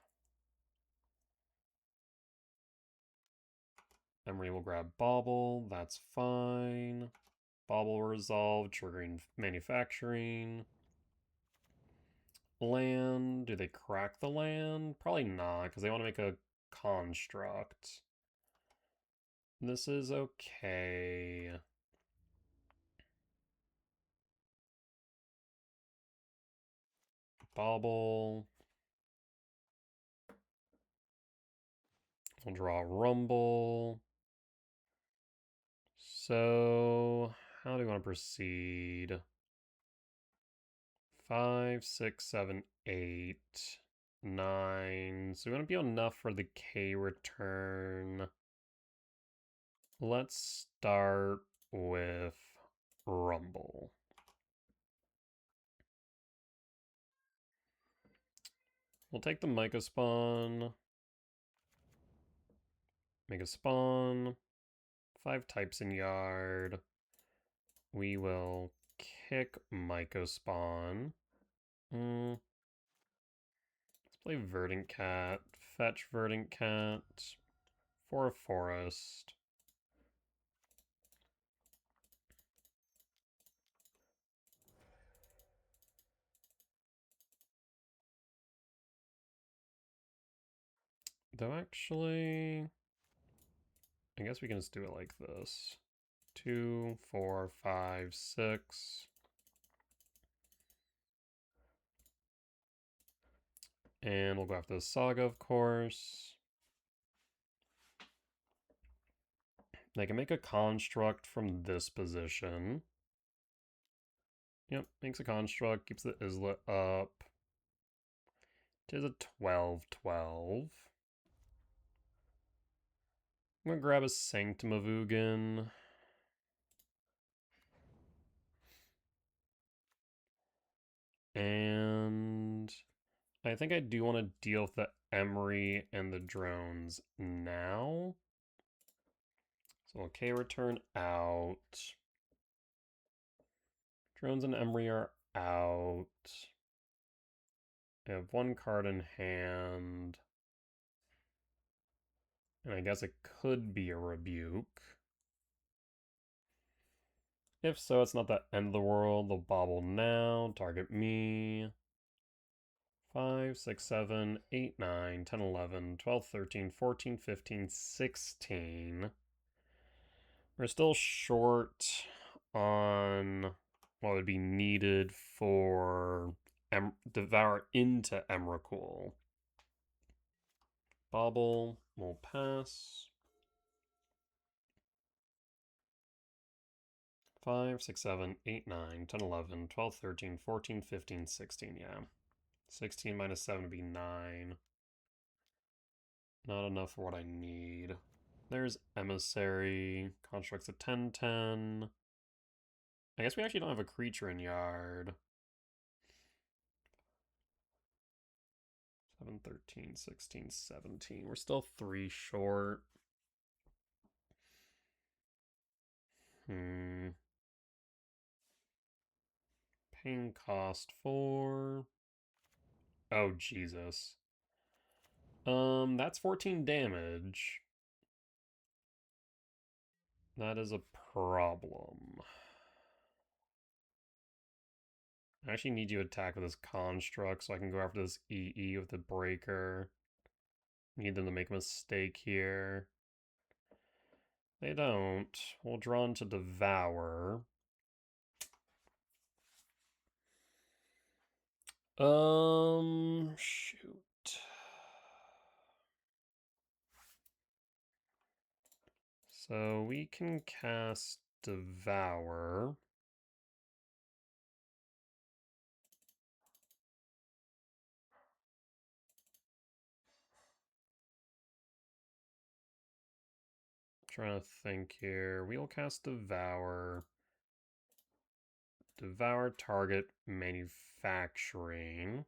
Emery will grab Bobble, that's fine. Bobble resolve, triggering manufacturing. Land, do they crack the land? Probably not, because they want to make a construct. This is okay. Bobble. We'll draw Rumble. So, how do we want to proceed? 5, 6, 7, 8, 9. So we want to be enough for the K return. Let's start with Rumble. We'll take the Micah Spawn. Make a spawn. 5 types in yard. We will kick Micah Spawn. Let's play Verdant Cat. Fetch Verdant Cat. For a forest. Though actually, I guess we can just do it like this. 2, 4, 5, 6. And we'll go after the Saga, of course. They can make a construct from this position. Yep, makes a construct, keeps the islet up. It is a 12/12. I'm gonna grab a Sanctum of Ugin. And I think I do want to deal with the Emery and the drones now. So okay, return out. Drones and Emery are out. I have one card in hand. And I guess it could be a Rebuke. If so, it's not the end of the world. They'll bobble now. Target me. 5, 6, 7, 8, 9, 10, 11, 12, 13, 14, 15, 16. We're still short on what would be needed for Devour into Emrakul. Bobble will pass. 5, 6, 7, 8, 9, 10, 11, 12, 13, 14, 15, 16, yeah. 16 minus 7 would be 9. Not enough for what I need. There's Emissary. Constructs a 10/10. I guess we actually don't have a creature in yard. 7, 13, 16, 17. We're still 3 short. Paying cost 4. Oh, Jesus. That's 14 damage. That is a problem. I actually need you to attack with this construct so I can go after this EE with the breaker. Need them to make a mistake here. They don't. We'll draw into Devour. Shoot. So we can cast Devour. Trying to think here. We'll cast Devour. Devour target manufacturing.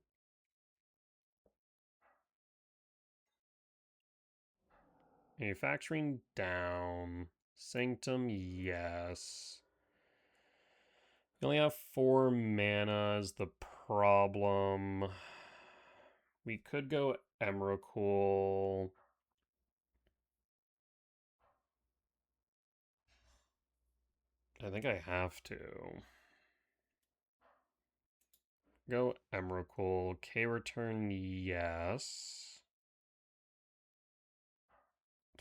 Manufacturing down. Sanctum, yes. We only have 4 mana is the problem. We could go Emrakul. I think I have to. Go Emrakul. K-Return, yes.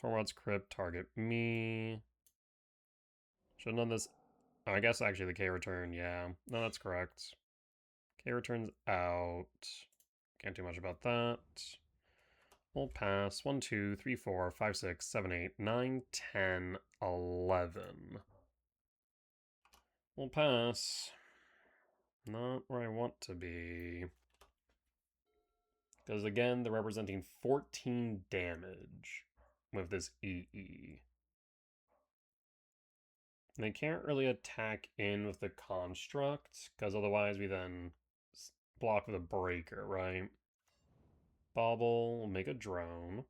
Tormod's Crypt, target me. Should have done this. Oh, I guess actually the K-Return, yeah. No, that's correct. K-Return's out. Can't do much about that. We'll pass. 1, 2, 3, 4, 5, 6, 7, 8, 9, 10, 11. We'll pass. Not where I want to be. Because again, they're representing 14 damage with this EE. And they can't really attack in with the construct, because otherwise we then block with a breaker, right? Bobble, we'll make a drone.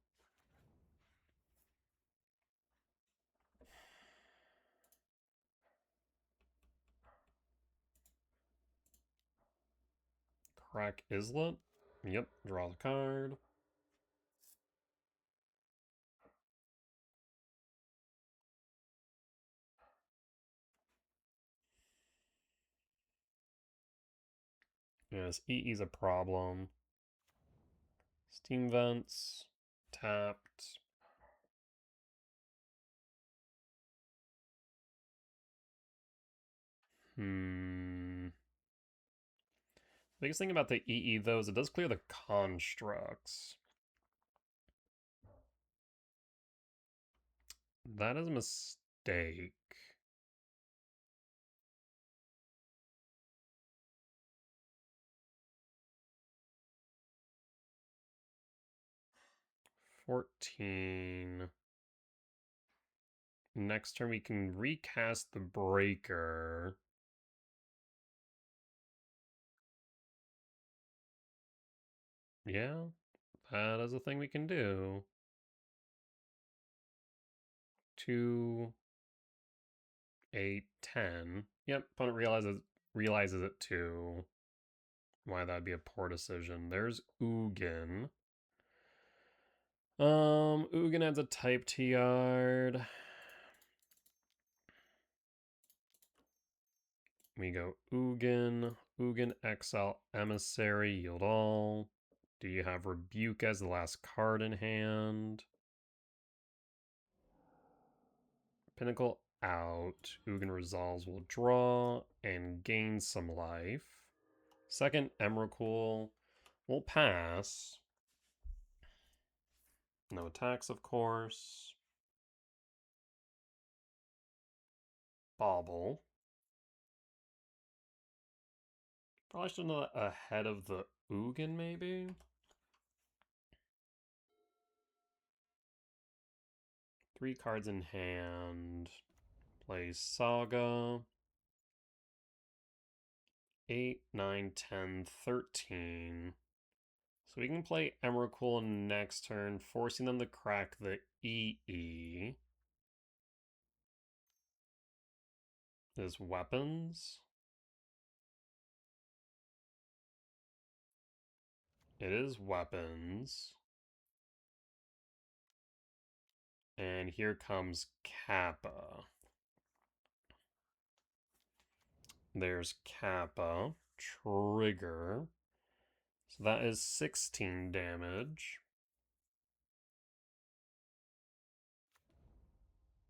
Crack Islet. Yep, draw the card. Yes, EE's a problem. Steam Vents. Tapped. Biggest thing about the EE, though, is it does clear the constructs. That is a mistake. mistake. $14. Next turn we can recast the breaker. Yeah, that is a thing we can do. 2, 8, 10. Yep, opponent realizes it too. Why that'd be a poor decision. There's Ugin. Ugin adds a type to yard. We go Ugin, exile emissary, yield all. Do you have Rebuke as the last card in hand? Pinnacle out. Ugin resolves will draw and gain some life. Second Emrakul will pass. No attacks, of course. Bauble. Probably should have done that ahead of the Ugin, maybe? Three cards in hand. Play Saga. 8, 9, 10, 13. So we can play Emrakul next turn, forcing them to crack the EE. Is weapons. It is weapons. And here comes Kappa. There's Kappa. Trigger. So that is 16 damage.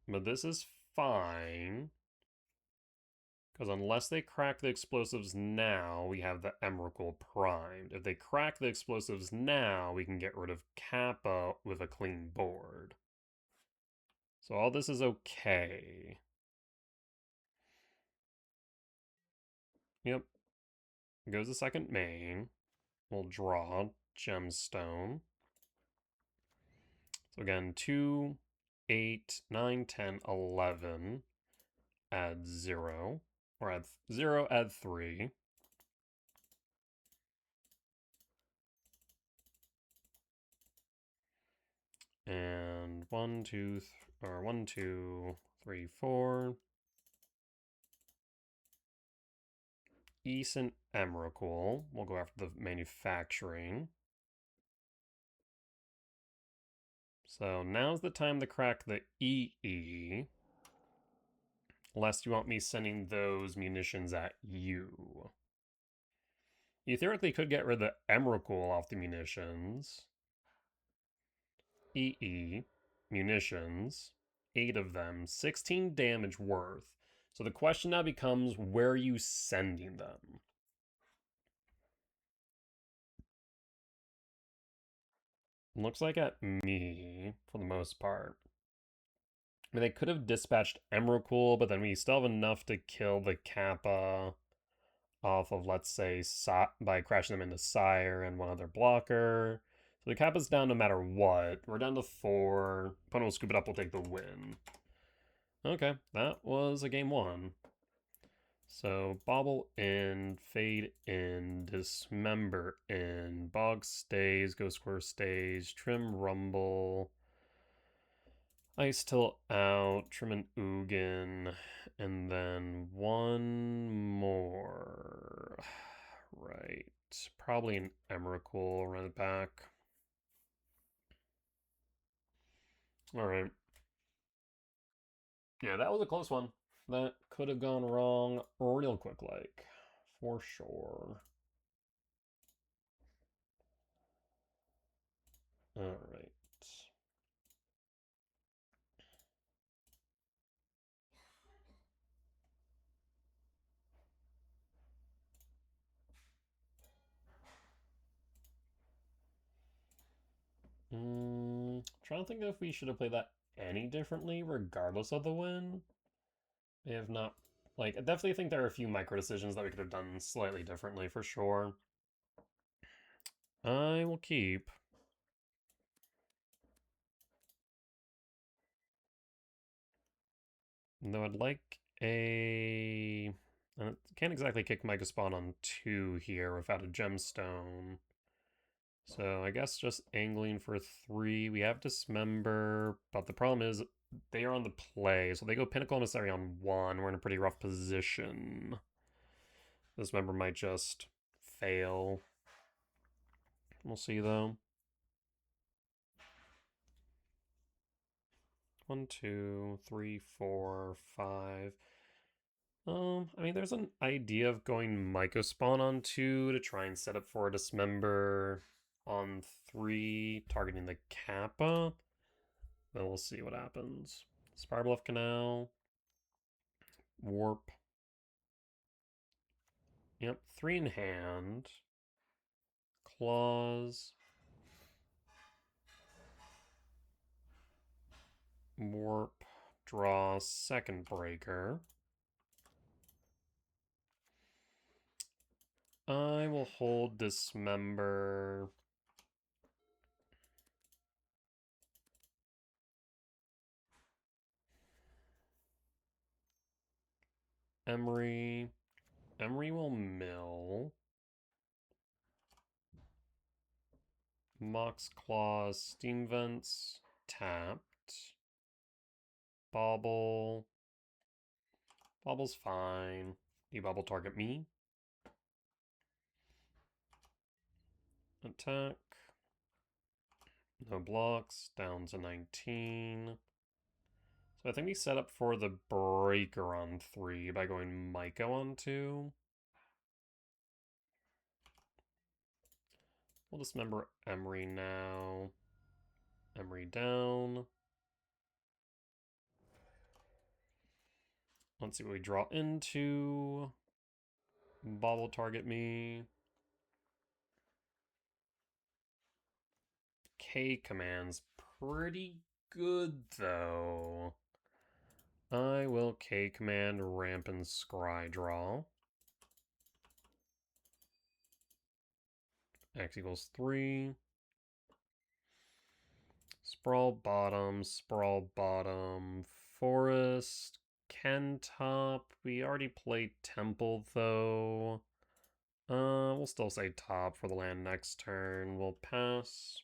But this is fine. Because unless they crack the explosives now, we have the Emrakul primed. If they crack the explosives now, we can get rid of Kappa with a clean board. So all this is okay. Yep. Goes the second main. We'll draw Gemstone. So again, 2, 8, 9, 10, 11. Add 0. Or add 0, add 3. And 1, 2, 3, 4. East and Emrakul. We'll go after the manufacturing. So now's the time to crack the EE. Unless you want me sending those munitions at you. You theoretically could get rid of the Emrakul off the munitions. EE. Munitions. 8 of them. 16 damage worth. So the question now becomes, where are you sending them? Looks like at me, for the most part. I mean, they could have dispatched Emrakul, but then we still have enough to kill the Kappa off of, let's say, by crashing them into Sire and one other blocker. So the Kappa's down no matter what. We're down to 4. Opponent will scoop it up, we'll take the win. Okay, that was a game 1. So Bobble in, Fade in, Dismember in, Bog stays, Ghost Square stays, Trim Rumble, Ice Till out, Trim and Ugin, and then one more. Right. Probably an Emrakul, run it back. Alright. Yeah, that was a close one. That could have gone wrong real quick, like. For sure. Alright. Trying to think if we should have played that any differently regardless of the win. They have not, like, I definitely think there are a few micro decisions that we could have done slightly differently for sure. I will keep. Though I'd like a... I can't exactly kick Micro Spawn on 2 here without a gemstone. So I guess just angling for 3. We have Dismember, but the problem is they are on the play. So they go Pinnacle Emissary on 1. We're in a pretty rough position. Dismember might just fail. We'll see though. 1, 2, 3, 4, 5. I mean, there's an idea of going Myco Spawn on 2 to try and set up for a Dismember on 3, targeting the Kappa. Then we'll see what happens. Spirebluff Canal. Warp. Yep, 3 in hand. Claws. Warp. Draw. Second Breaker. I will hold Dismember. Emery. Emery will mill. Mox Claws, Steam Vents, tapped. Bobble. Bobble's fine. Debobble target me. Attack. No blocks. Down to 19. So I think we set up for the breaker on 3 by going Myco on 2. We'll dismember Emery now. Emery down. Let's see what we draw into. Bobble target me. K command's pretty good though. I will K command ramp and scry draw. X equals 3. Sprawl bottom, forest, Ken top. We already played temple though. We'll still say top for the land next turn. We'll pass.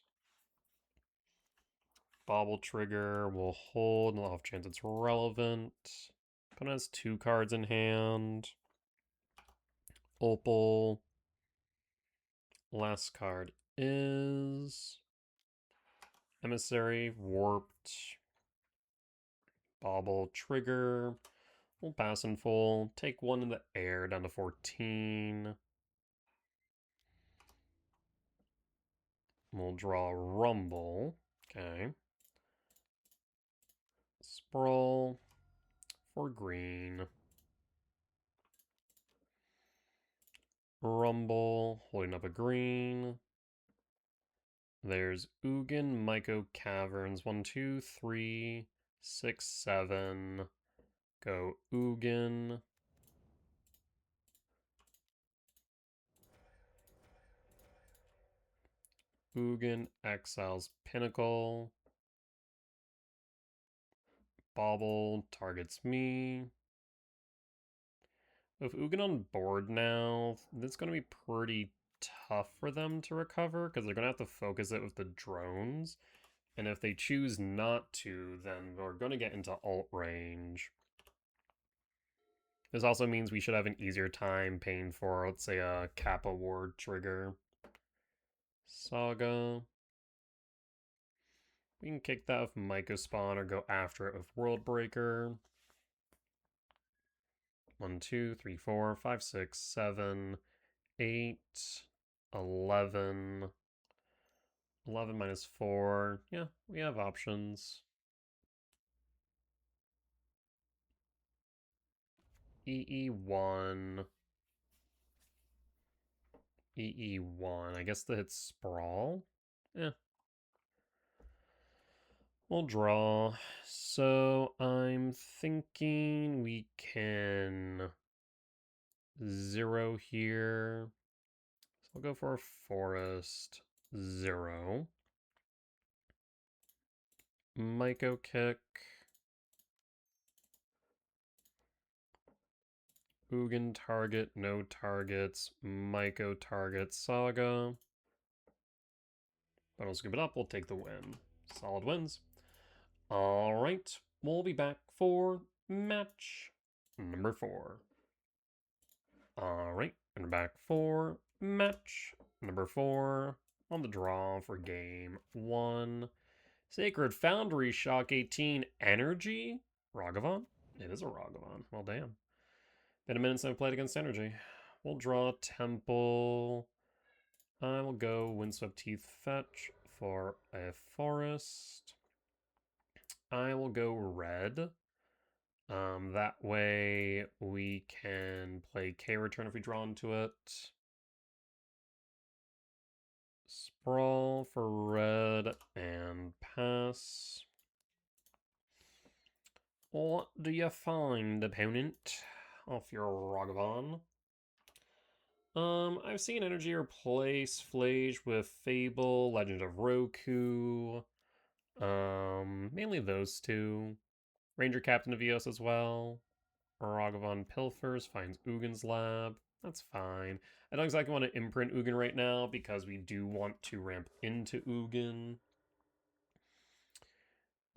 Bobble trigger, we'll hold, and off chance it's relevant. Opponent has 2 cards in hand. Opal. Last card is Emissary, warped. Bobble trigger. We'll pass in full. Take 1 in the air down to 14. We'll draw Rumble. Okay. Sprawl for green. Rumble, holding up a green. There's Ugin, Myco Caverns. 1, 2, 3, 6, 7. Go Ugin. Ugin exiles Pinnacle. Bobble targets me. With Ugin on board now, it's going to be pretty tough for them to recover because they're going to have to focus it with the drones. And if they choose not to, then we're going to get into alt range. This also means we should have an easier time paying for, let's say, a Kappa Ward trigger. Saga. We can kick that with Myco Spawn or go after it with World Breaker. 1, 2, 3, 4, 5, 6, 7, 8, 11. 11 minus 4. Yeah, we have options. EE1. EE1. I guess that hits Sprawl? Yeah. We'll draw. So I'm thinking we can 0 here. So I'll go for a forest 0. Myco kick. Ugin target, no targets. Myco target, Saga. But I'll scoop it up, we'll take the win. Solid wins. Alright, we'll be back for match number 4. Alright, and we're back for match number 4 on the draw for game 1. Sacred Foundry, Shock 18, Energy? Ragavan? It is a Ragavan. Well, damn. Been a minute since I played against Energy. We'll draw Temple. I will go Windswept Teeth Fetch for a forest. I will go red. That way we can play K-Return if we draw into it. Sprawl for red and pass. What do you find, opponent? Off your Ragavan. I've seen Energy replace Flage with Fable, Legend of Roku. Mainly those two. Ranger Captain of Eos as well. Ragavan pilfers, finds Ugin's lab. That's fine. I don't exactly want to imprint Ugin right now because we do want to ramp into Ugin.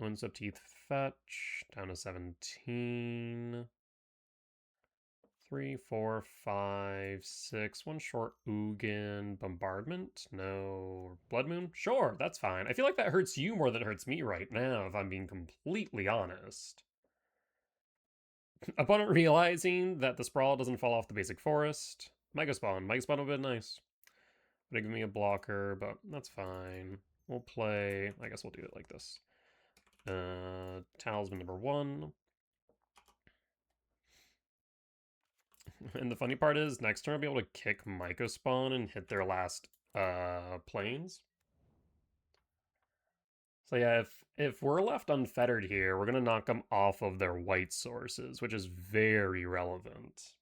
Windswept Teeth fetch, down to 17. 3, 4, 5, 6. One short Ugin. Bombardment? No. Blood Moon? Sure, that's fine. I feel like that hurts you more than it hurts me right now, if I'm being completely honest. Opponent realizing that the Sprawl doesn't fall off the basic forest. Mega Spawn. Mega Spawn would have been nice. Would have given me a blocker, but that's fine. We'll play... I guess we'll do it like this. Talisman number 1. And the funny part is, next turn I'll be able to kick Myco Spawn and hit their last planes. So yeah, if we're left unfettered here, we're going to knock them off of their white sources, which is very relevant.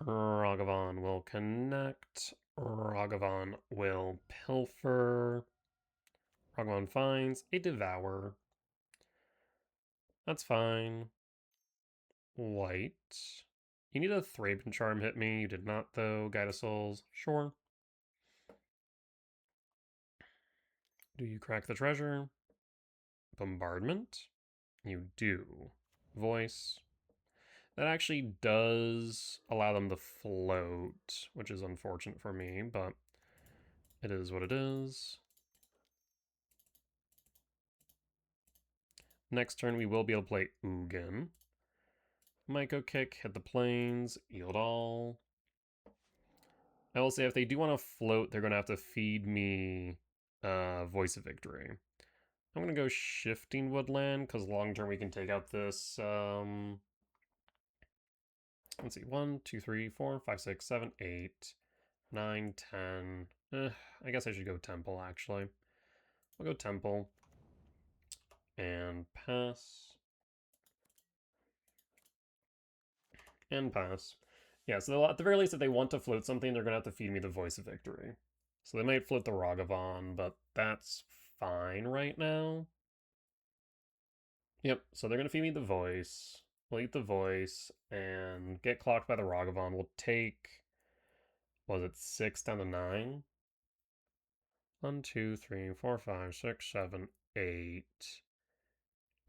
Ragavan will connect. Ragavan will pilfer. Ragavan finds a Devour. That's fine. White. You need a Thraben Charm hit me. You did not, though. Guide of Souls. Sure. Do you crack the treasure? Bombardment? You do. Voice. That actually does allow them to float, which is unfortunate for me, but it is what it is. Next turn, we will be able to play Ugin. Myco Kick, hit the plains, yield all. I will say, if they do want to float, they're going to have to feed me Voice of Victory. I'm going to go Shifting Woodland, because long term we can take out this... let's see, 1, 2, 3, 4, 5, 6, 7, 8, 9, 10. I guess I should go Temple, actually. I'll go Temple. And pass. And pass. Yeah, so at the very least, if they want to float something, they're going to have to feed me the Voice of Victory. So they might float the Ragavan, but that's fine right now. Yep, so they're going to feed me the Voice. We'll eat the Voice and get clocked by the Ragavan. We'll take, was it 6 down to 9? 1, 2, 3, 4, 5, 6, 7, 8.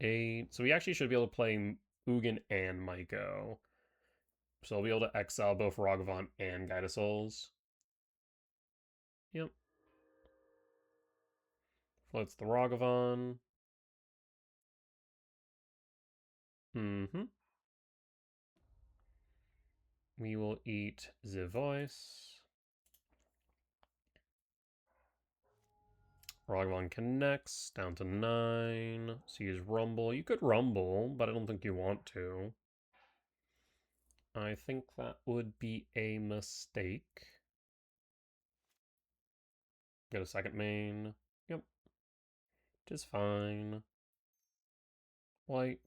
8. So we actually should be able to play Ugin and Myco. So I'll be able to exile both Ragavan and Guide of Souls. Yep. Floats the Ragavan. We will eat the Voice. Ragavan connects, down to 9. So use Rumble. You could Rumble, but I don't think you want to. I think that would be a mistake. Get a second main. Yep. which is fine. White,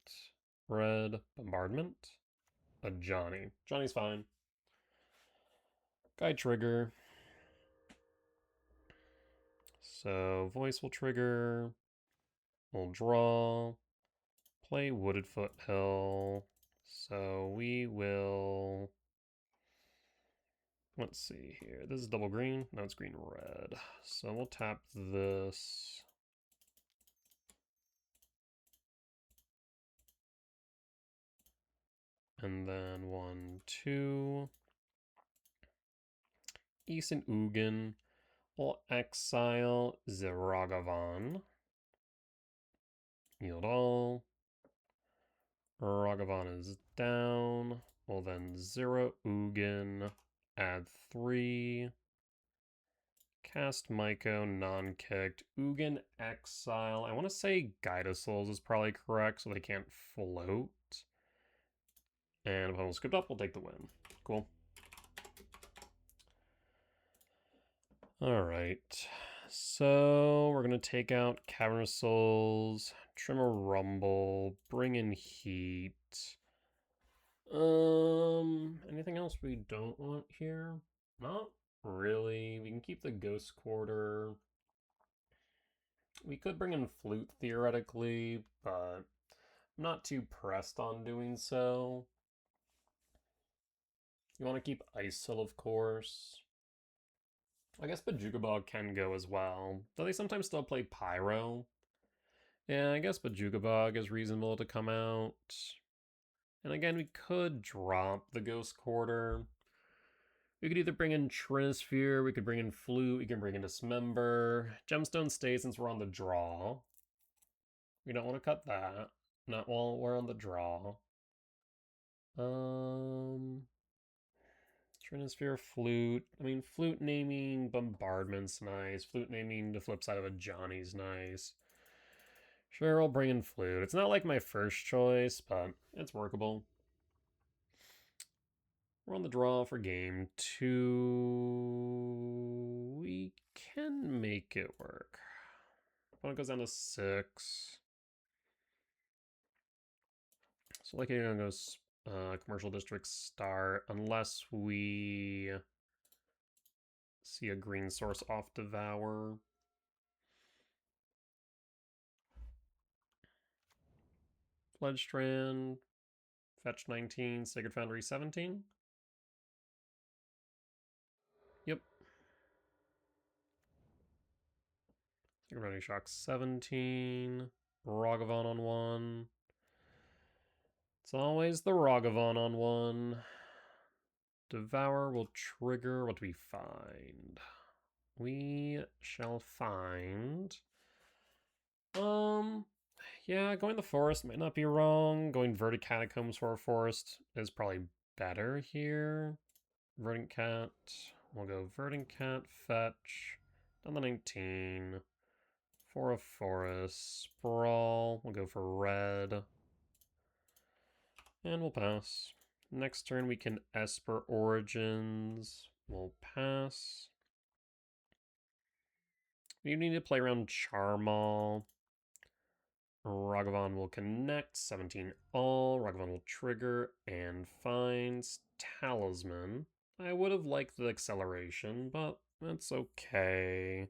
red, bombardment. A Johnny. Johnny's fine. Guy trigger. So voice will trigger. We'll draw. Play Wooded Foothill. So we will... Let's see here. This is double green. No, it's green red. So we'll tap this. And then 1, 2. Eason Ugin. We'll exile Zeragavan. Yield all. Ragavan is down. We'll then 0 Ugin. Add 3. Cast Maiko, non-kicked. Ugin, exile. I want to say Guide of Souls is probably correct, so they can't float. And if I will skip up, we'll take the win. Cool. Alright. So we're going to take out Cavernous Souls, Tremor Rumble, bring in Heat. Anything else we don't want here? Not really. We can keep the Ghost Quarter. We could bring in Flute theoretically, but I'm not too pressed on doing so. You want to keep Isil, of course. I guess Bojuka Bog can go as well, though they sometimes still play Pyro. Yeah, I guess Bojuka Bog is reasonable to come out. And again, we could drop the Ghost Quarter. We could either bring in Trinisphere, we could bring in Flute, we can bring in Dismember. Gemstone stays since we're on the draw. We don't want to cut that. Not while we're on the draw. Trinisphere, Flute. I mean, Flute naming Bombardment's nice. Flute naming the flip side of a Johnny's nice. Sure, I'll bring in Flute. It's not like my first choice, but it's workable. We're on the draw for game 2. We can make it work. Opponent goes down to 6. So like you're gonna go commercial district start unless we see a green source off Devour. Pledge Strand, Fetch 19, Sacred Foundry 17. Yep. Sacred Foundry Shock 17. Ragavan on 1. It's always the Ragavan on 1. Devour will trigger. What do we find? We shall find... Yeah, going the forest might not be wrong. Going Verdant Catacombs for a forest is probably better here. Verdant Cat. We'll go Verdant Cat, fetch. Down the 19. For a forest. Sprawl. We'll go for red. And we'll pass. Next turn we can Esper Origins. We'll pass. We need to play around Charmal. Ragavan will connect, 17 all. Ragavan will trigger and finds Talisman. I would have liked the acceleration, but that's okay.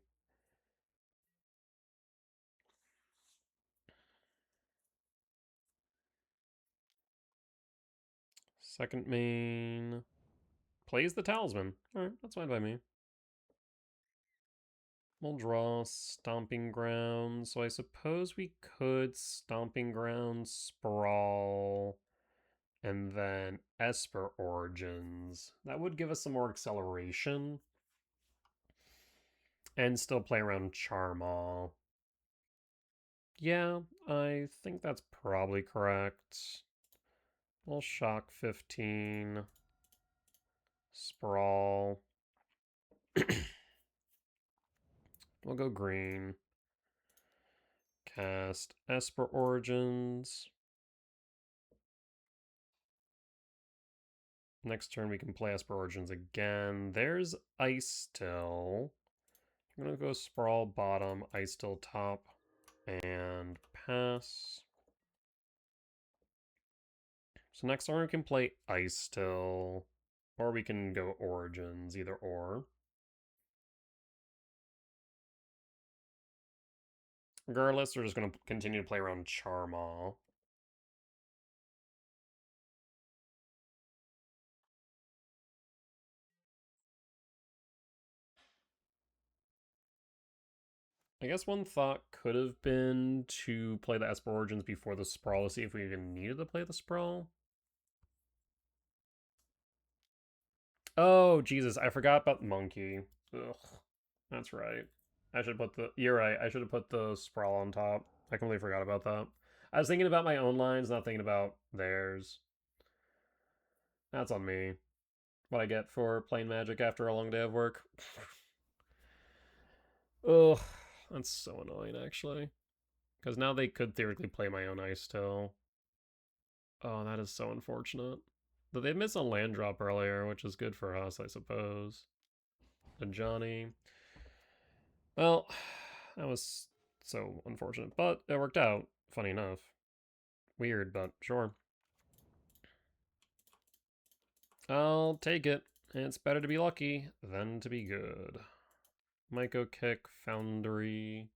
Second main plays the Talisman. Alright, that's fine by me. We'll draw Stomping Ground. So I suppose we could Stomping Ground, Sprawl, and then Esper Origins. That would give us some more acceleration. And still play around Charmal. Yeah, I think that's probably correct. We'll Shock 15. Sprawl. We'll go green. Cast Esper Origins. Next turn we can play Esper Origins again. There's Ice still. I'm gonna go Sprawl bottom, Ice still top. and pass. So next turn we can play Ice Still, or we can go Origins, either or. Regardless, we're just going to continue to play around Charmaw. I guess one thought could have been to play the Esper Origins before the Sprawl to see if we even needed to play the Sprawl. Oh, Jesus, I forgot about the Monkey. Ugh, that's right. I should put the... You're right, I should have put the Sprawl on top. I completely forgot about that. I was thinking about my own lines, not thinking about theirs. That's on me. What I get for playing Magic after a long day of work. Ugh, that's so annoying, actually. Because now they could theoretically play my own Ice Tail. Oh, that is so unfortunate. But they missed a land drop earlier, which is good for us, I suppose. And Johnny. Well, that was so unfortunate. But it worked out, funny enough. Weird, but sure. I'll take it. It's better to be lucky than to be good. Myco Kick, Foundry.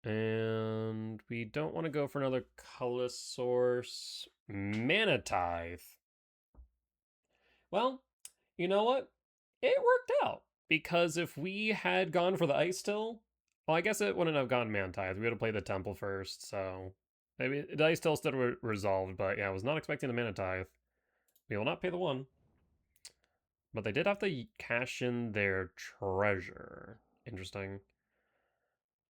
And we don't want to go for another colorless source. Mana Tithe. Well, you know what? It worked out. Because if we had gone for the Ice Still, well, I guess it wouldn't have gone Mana Tithe. We would have played the Temple first, so... Maybe the Ice Still still resolved, but yeah, I was not expecting the Mana Tithe. We will not pay the 1. But they did have to cash in their treasure. Interesting.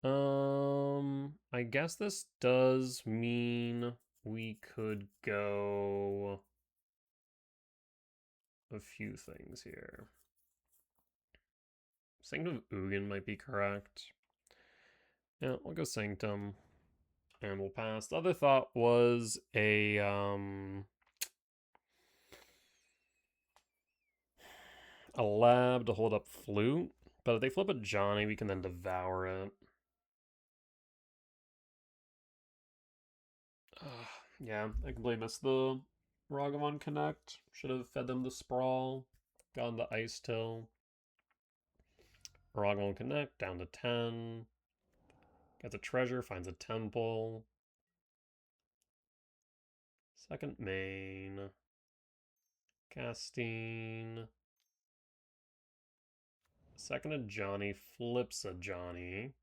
I guess this does mean we could go a few things here. Sanctum of Ugin might be correct. Yeah, we'll go Sanctum. And we'll pass. The other thought was a lab to hold up Flute. But if they flip a Johnny, we can then devour it. Yeah, I completely missed the Ragavan Connect. Should have fed them the Sprawl. Gotten the Ice Till. Ragavan Connect, down to 10. Gets a treasure, finds a temple. Second main. Casting. Second a Johnny, flips a Johnny.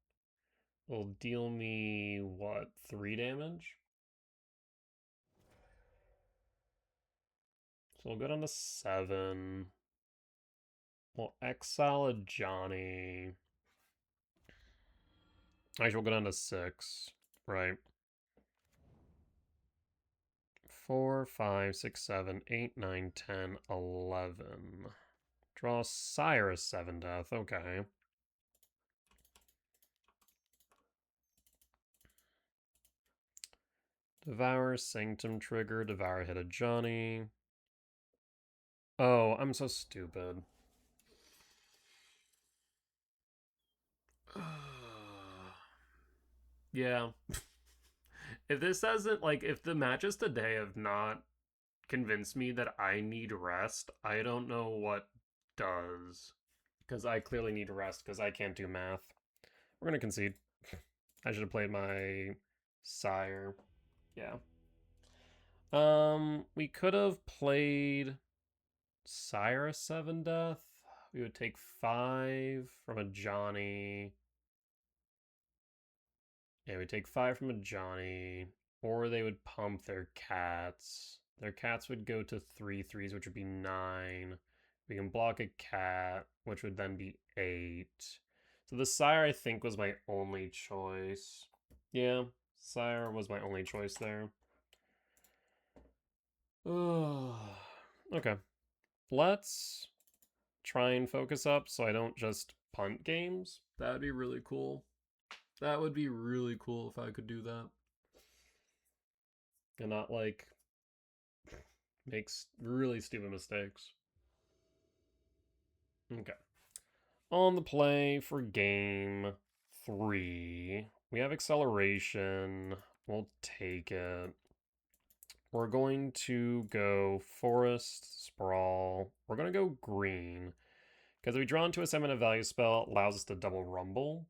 Will deal me, what, 3 damage? So we'll go down to 7. We'll exile a Johnny. Actually, we'll go down to 6. Right. 4, 5, 6, 7, 8, 9, 10, 11. Draw Cyrus 7 Death. Okay. Devour, Sanctum trigger, Devour hit a Johnny. Oh, I'm so stupid. Yeah. If this doesn't, like, if the matches today have not convinced me that I need rest, I don't know what does. Because I clearly need rest, because I can't do math. We're going to concede. I should have played my Sire. Yeah. We could have played Sire 7 Death. We would take 5 from a Johnny. Yeah, we take 5 from a Johnny. Or they would pump their cats. Their cats would go to 3 threes, which would be 9. We can block a cat, which would then be 8. So the Sire, I think, was my only choice. Yeah, Sire was my only choice there. Okay. Let's try and focus up so I don't just punt games. That would be really cool. That would be really cool if I could do that. And not, like, make really stupid mistakes. Okay. On the play for game 3, we have acceleration. We'll take it. We're going to go Forest, Sprawl. We're going to go green. Because if we draw into a 7-mana value spell, it allows us to double Rumble.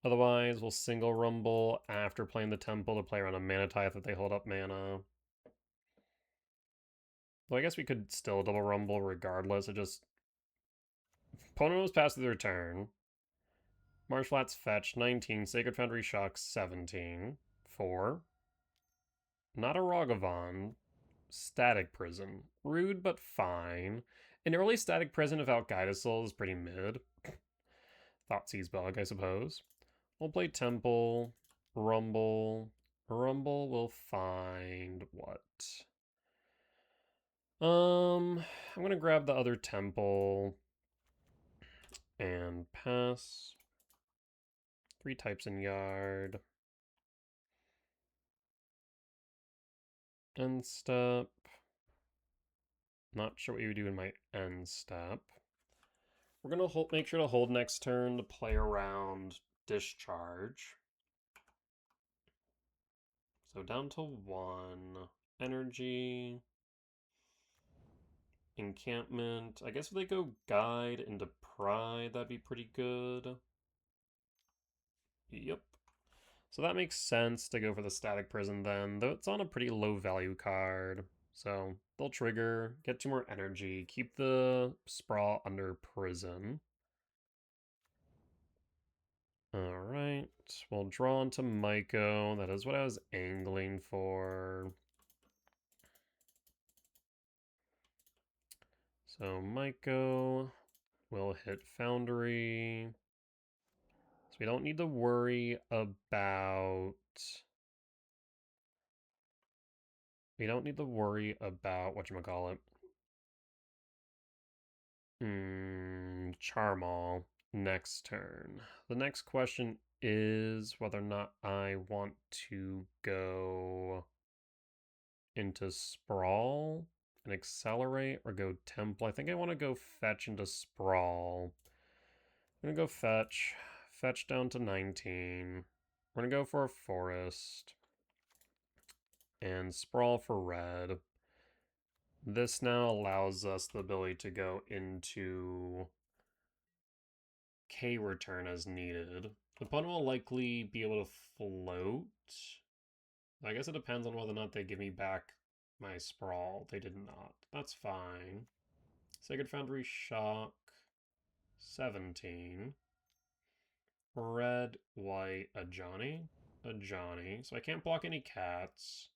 Otherwise, we'll single Rumble after playing the Temple to play around a Mana Tithe if they hold up mana. Well, I guess we could still double Rumble regardless. It just... Opponent was past their turn. Marshflat's fetch 19, Sacred Foundry Shock 17. 4. Not a Ragavan. Static Prison. Rude, but fine. An early Static Prison without Guided Soul is pretty mid. Thoughtseize Bug, I suppose. We'll play Temple. Rumble. Rumble will find what? I'm gonna grab the other Temple and pass. 3 types in yard. End step. Not sure what you would do in my end step. We're gonna make sure to hold next turn to play around discharge. So down to 1. Energy. Encampment. I guess if they go guide into pride, that'd be pretty good. Yep. So that makes sense to go for the Static Prison then, though it's on a pretty low value card. So they'll trigger, get 2 more energy, keep the Sprawl under Prison. Alright, we'll draw into Myco. That is what I was angling for. So Myco will hit Foundry. So we don't need to worry about... whatchamacallit. Charmal next turn. The next question is whether or not I want to go into Sprawl and accelerate or go Temple. I think I want to go fetch into Sprawl. I'm going to go fetch. Fetch down to 19. We're going to go for a Forest. And Sprawl for red. This now allows us the ability to go into K return as needed. The opponent will likely be able to float. I guess it depends on whether or not they give me back my Sprawl. They did not. That's fine. Sacred Foundry Shock 17. Red, white, a Johnny. A Johnny. So I can't block any cats.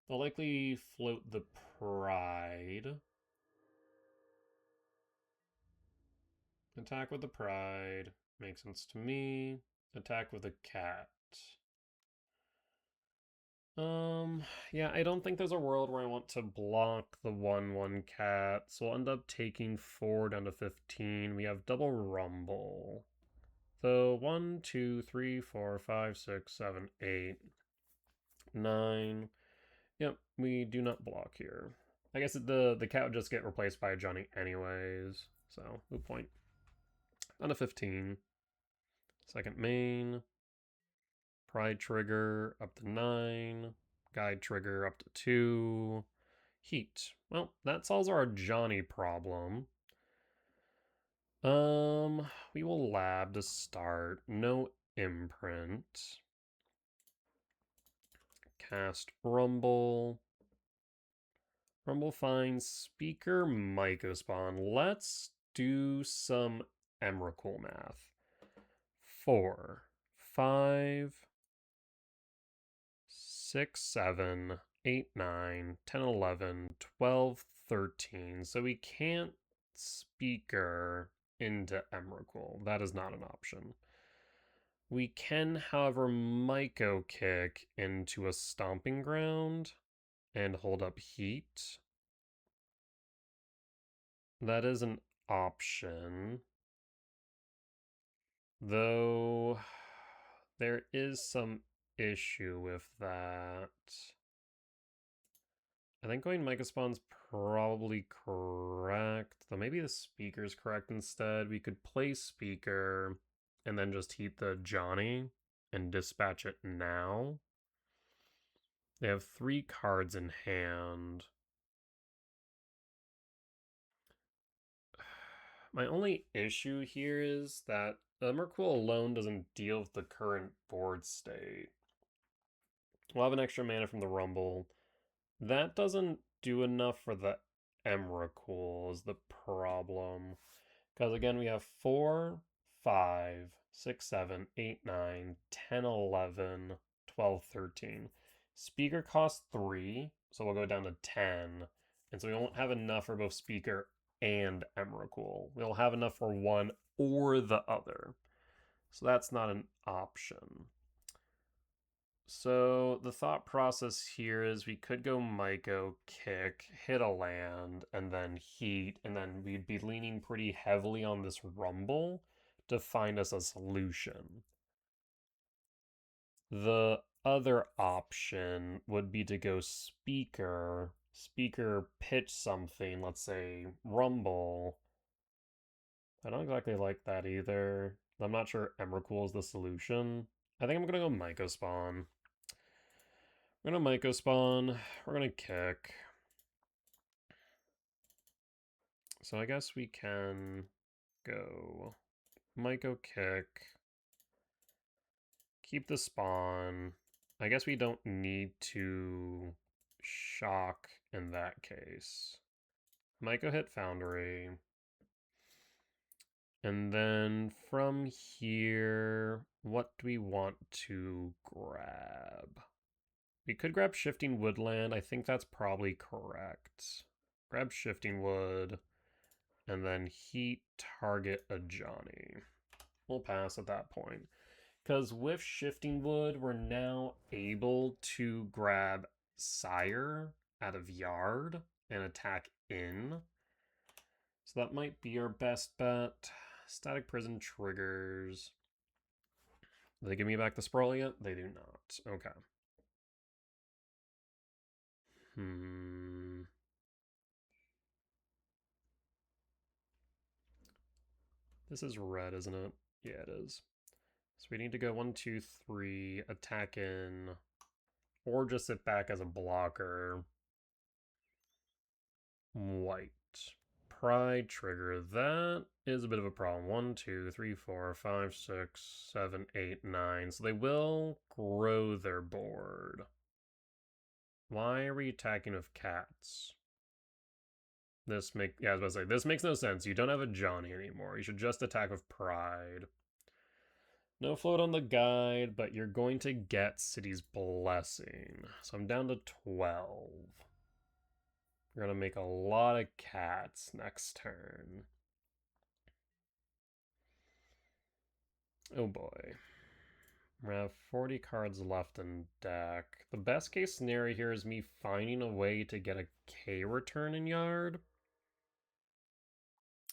They'll likely float the Pride. Attack with the Pride. Makes sense to me. Attack with a cat. Yeah, I don't think there's a world where I want to block the 1/1 cat, so we'll end up taking 4 down to 15. We have double Rumble. So 1, 2, 3, 4, 5, 6, 7, 8, 9. Yep, we do not block here. I guess the cat would just get replaced by a Johnny anyways, so moot point. Down to 15. Second main. Pride trigger up to 9. Guide trigger up to 2. Heat. Well, that solves our Johnny problem. We will lab to start. No imprint. Cast Rumble. Rumble finds Speaker Mycospawn. Let's do some Emrakul math. 4, 5, 6, 7, 8, 9, 10, 11, 12, 13. So we can't Speaker into Emrakul. That is not an option. We can, however, Myco kick into a Stomping Ground and hold up Heat. That is an option. Though there is some issue with that. I think going Micah Spawn's probably correct. Though maybe the Speaker's correct instead. We could play Speaker and then just heat the Johnny and dispatch it now. They have 3 cards in hand. My only issue here is that Emrakul alone doesn't deal with the current board state. We'll have an extra mana from the Rumble. That doesn't do enough for the Emrakul is the problem. Because again, we have 4, 5, 6, 7, 8, 9, 10, 11, 12, 13. Speaker costs 3, so we'll go down to 10. And so we won't have enough for both Speaker and Emrakul. We'll have enough for one or the other. So that's not an option. So the thought process here is we could go Myco, kick, hit a land, and then heat, and then we'd be leaning pretty heavily on this Rumble to find us a solution. The other option would be to go Speaker, pitch something, let's say Rumble. I don't exactly like that either. I'm not sure Emrakul is the solution. I think I'm gonna go Myco Spawn. We're gonna Myco Spawn. We're gonna kick. So I guess we can go Myco kick. Keep the spawn. I guess we don't need to shock in that case. Myco hit Foundry. And then from here, what do we want to grab? We could grab Shifting Woodland. I think that's probably correct. Grab Shifting Wood, and then heat target a Johnny. We'll pass at that point. Because with Shifting Wood, we're now able to grab Sire out of Yard and attack in. So that might be our best bet. Static Prison triggers. Do they give me back the Sprawl yet? They do not. Okay. This is red, isn't it? Yeah, it is. So we need to go 1, 2, 3, attack in, or just sit back as a blocker. White. Pride trigger. That is a bit of a problem. 1, 2, 3, 4, 5, 6, 7, 8, 9. So they will grow their board. Why are we attacking with cats? I was about to say, this makes no sense. You don't have a Johnny anymore. You should just attack with Pride. No float on the guide, but you're going to get City's Blessing. So I'm down to 12. We're going to make a lot of cats next turn. Oh boy. We have 40 cards left in deck. The best case scenario here is me finding a way to get a K return in Yard.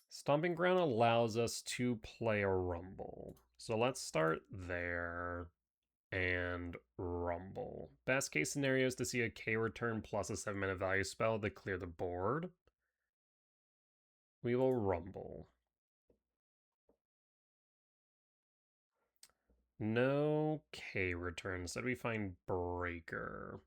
Stomping Ground allows us to play a Rumble. So let's start there and Rumble. Best case scenario is to see a K return plus a 7-mana value spell to clear the board. We will Rumble. No K return. Instead we find Breaker.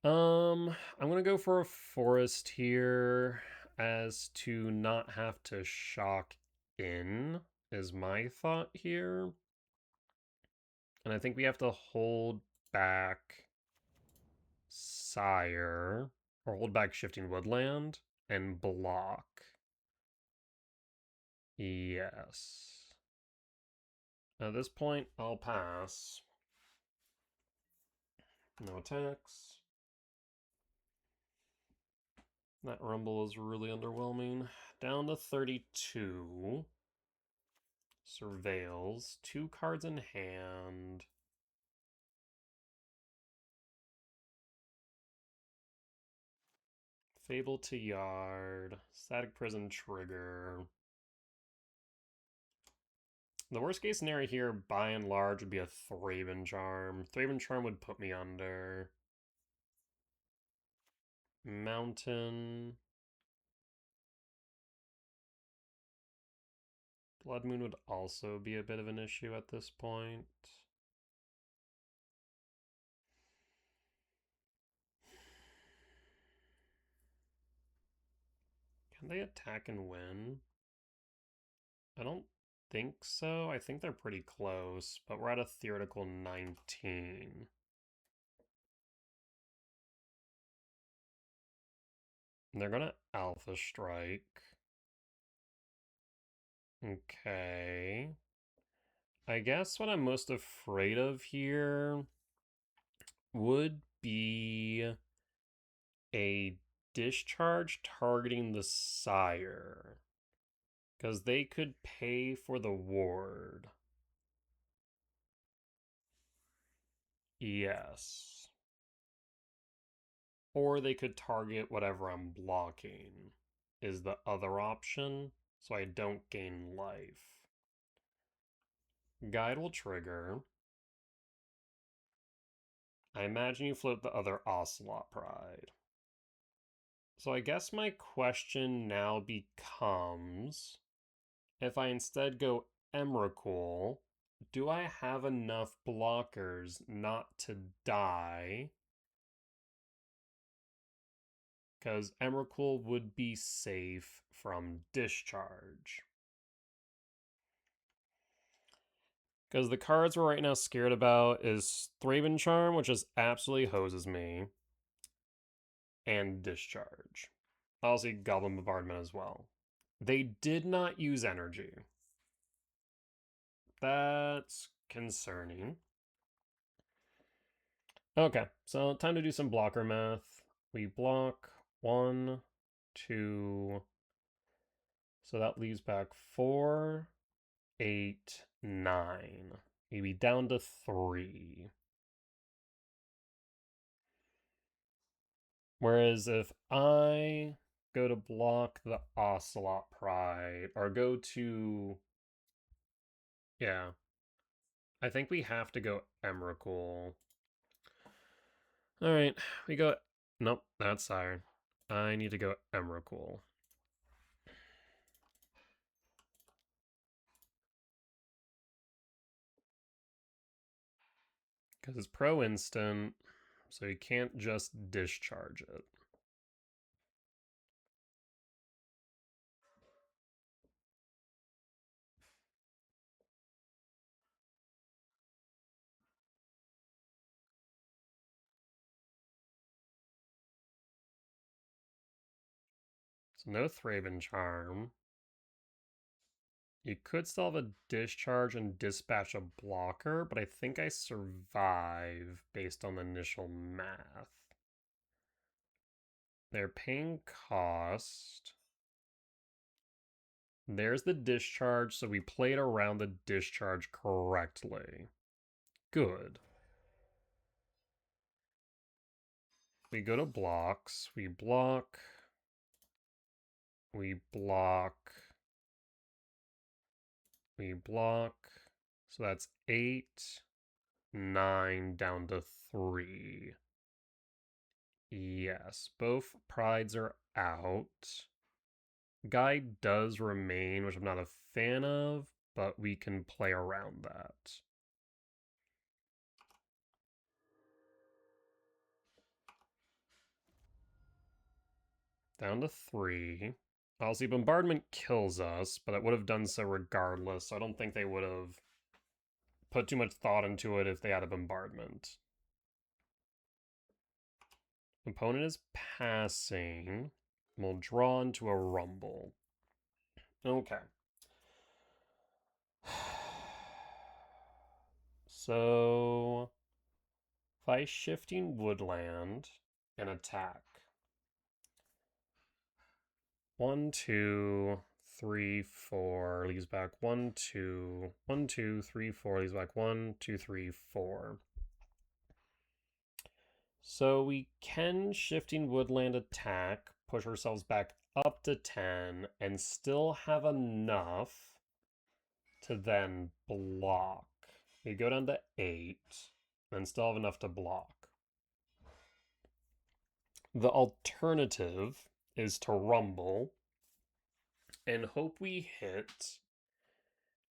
I'm gonna go for a Forest here as to not have to shock in is my thought here. And I think we have to hold back Sire, or hold back Shifting Woodland, and block. Yes. At this point, I'll pass. No attacks. That Rumble is really underwhelming. Down to 32. Surveils. 2 cards in hand. Fable to Yard. Static Prison trigger. The worst case scenario here, by and large, would be a Thraben Charm. Thraben Charm would put me under. Mountain. Blood Moon would also be a bit of an issue at this point. Can they attack and win? I don't think so. I think they're pretty close, but we're at a theoretical 19. And they're gonna Alpha Strike. Okay. I guess what I'm most afraid of here would be a discharge targeting the sire. Because they could pay for the ward. Yes. Or they could target whatever I'm blocking, is the other option, so I don't gain life. Guide will trigger. I imagine you float the other Ocelot Pride. So I guess my question now becomes, if I instead go Emrakul, do I have enough blockers not to die? Because Emrakul would be safe from discharge. Because the cards we're right now scared about is Thraben Charm, which just absolutely hoses me, and Discharge. Obviously, Goblin Bombardment as well. They did not use energy. That's concerning. Okay, so time to do some blocker math. We block 1, 2, so that leaves back 4, 8, 9. Maybe down to 3. Whereas if I go to block the Ocelot Pride, or go to... Yeah. I think we have to go Emrakul. Alright, we go... Nope, that's Siren. I need to go Emrakul. Because it's pro-instant, so you can't just discharge it. So no Thraben Charm. You could still have a discharge and dispatch a blocker, but I think I survive based on the initial math. They're paying cost. There's the discharge, so we played around the discharge correctly. Good. We go to blocks. We block. We block. We block. So that's 8, 9, down to 3. Yes, both prides are out. Guide does remain, which I'm not a fan of, but we can play around that. Down to 3. Obviously, Bombardment kills us, but it would have done so regardless, so I don't think they would have put too much thought into it if they had a Bombardment. Opponent is passing. We'll draw into a Rumble. Okay. So, if I Shifting Woodland and attack. 1, 2, 3, 4, leaves back 1, 2, 1, 2, 3, 4, leaves back 1, 2, 3, 4. So we can Shifting Woodland attack, push ourselves back up to 10, and still have enough to then block. We go down to 8, and still have enough to block. The alternative is to rumble and hope we hit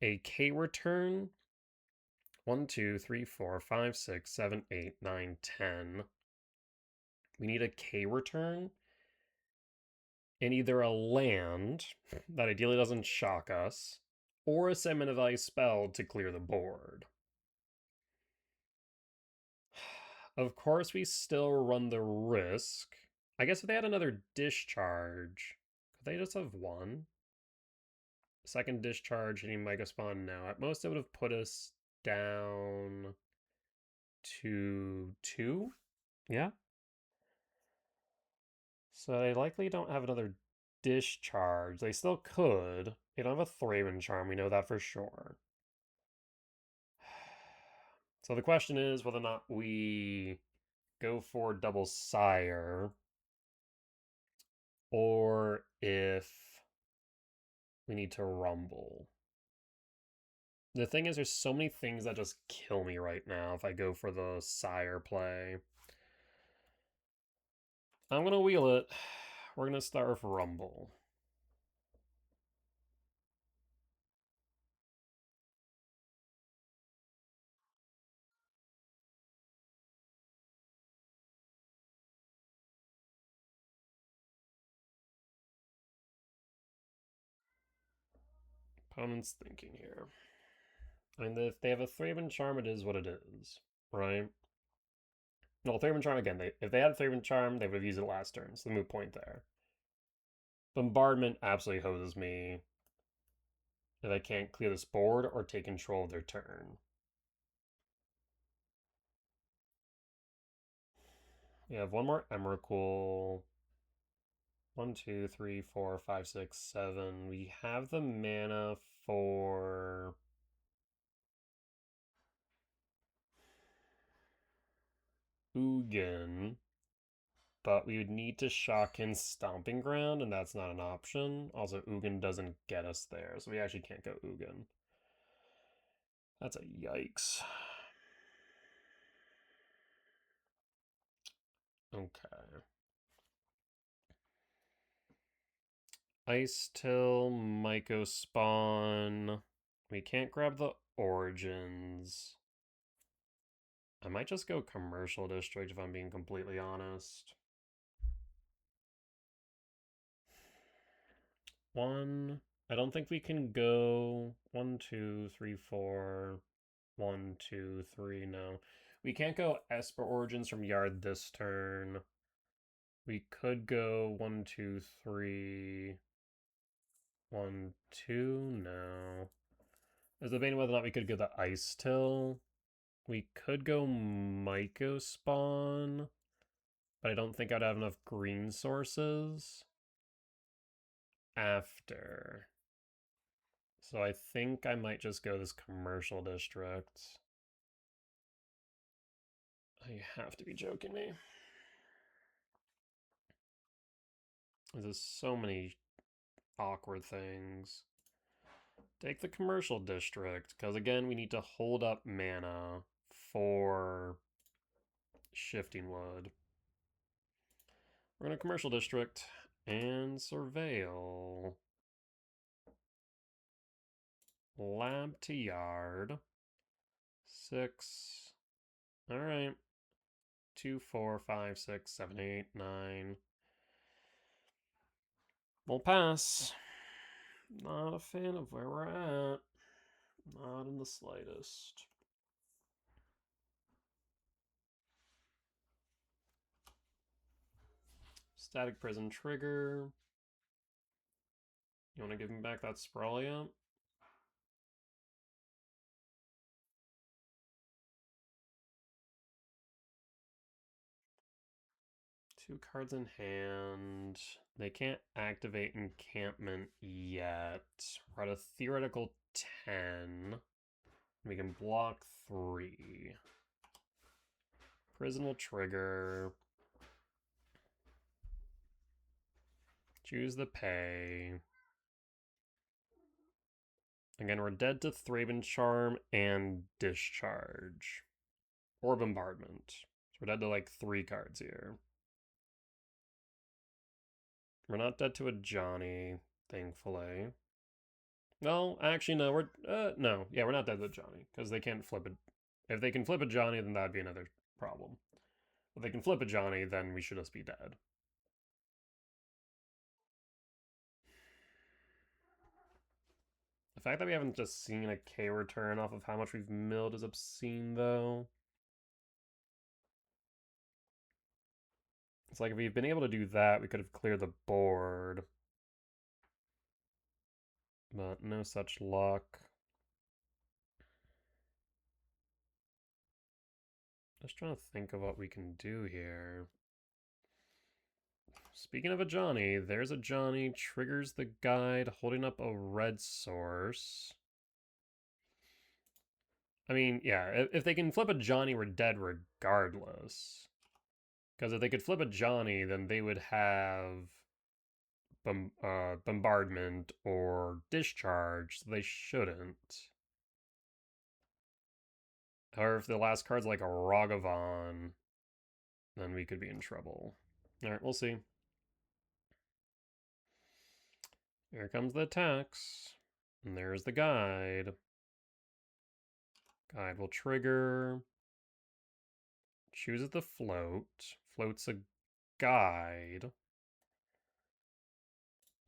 a K return. 1, 2, 3, 4, 5, 6, 7, 8, 9, 10. We need a K return and either a land that ideally doesn't shock us, or a Summon of Ice spell to clear the board. Of course, we still run the risk. I guess if they had another discharge, could they just have one? Second discharge, hitting Mega Spawn? No. At most, it would have put us down to 2? Yeah. So they likely don't have another discharge. They still could. They don't have a Thraben Charm, we know that for sure. So the question is whether or not we go for double Sire, or if we need to rumble. The thing is, there's so many things that just kill me right now if I go for the Sire play. I'm gonna wheel it. We're gonna start with rumble. Opponent's thinking here. I mean, if they have a Thraben Charm, it is what it is, right? No, Thraben Charm again. If they had Thraben Charm, they would have used it last turn. So the moot point there. Bombardment absolutely hoses me that I can't clear this board or take control of their turn. We have one more Emrakul. 1, 2, 3, 4, 5, 6, 7. We have the mana for Ugin, but we would need to shock in Stomping Ground, and that's not an option. Also, Ugin doesn't get us there, so we actually can't go Ugin. That's a yikes. Okay. Ice Till, Myco Spawn. We can't grab the Origins. I might just go Commercial District if I'm being completely honest. One. I don't think we can go 1, 2, 3, 4. 1, 2, 3. No. We can't go Esper Origins from Yard this turn. We could go 1, 2, 3. 1, 2. No. There's debating whether or not we could go the Ice Till. We could go Myco Spawn, but I don't think I'd have enough green sources after. So I think I might just go this Commercial District. You have to be joking me. There's so many awkward things. Take the Commercial District, because again, we need to hold up mana for Shifting Wood. We're going to Commercial District and Surveil. Lab to Yard. 6. Alright. 2, 4, 5, 6, 7, 8, 9. We'll pass. Not a fan of where we're at. Not in the slightest. Static Prison trigger. You want to give me back that Sprawl yet? Two cards in hand. They can't activate Encampment yet. We're at a theoretical 10. We can block 3. Prison will trigger. Choose the pay. Again, we're dead to Thraben Charm and Discharge. Or Bombardment. So we're dead to like 3 cards here. We're not dead to a Johnny, thankfully. No, actually, no. No. Yeah, we're not dead to Johnny because they can't flip it. If they can flip a Johnny, then that'd be another problem. If they can flip a Johnny, then we should just be dead. The fact that we haven't just seen a K return off of how much we've milled is obscene, though. It's like if we'd been able to do that, we could have cleared the board. But no such luck. Just trying to think of what we can do here. Speaking of a Johnny, there's a Johnny, triggers the guide, holding up a red source. I mean, yeah, if they can flip a Johnny, we're dead regardless. Because if they could flip a Johnny, then they would have bombardment or discharge, so they shouldn't. However, if the last card's like a Ragavan, then we could be in trouble. Alright, we'll see. Here comes the attacks. And there's the guide. Guide will trigger. Chooses the float. Floats a guide.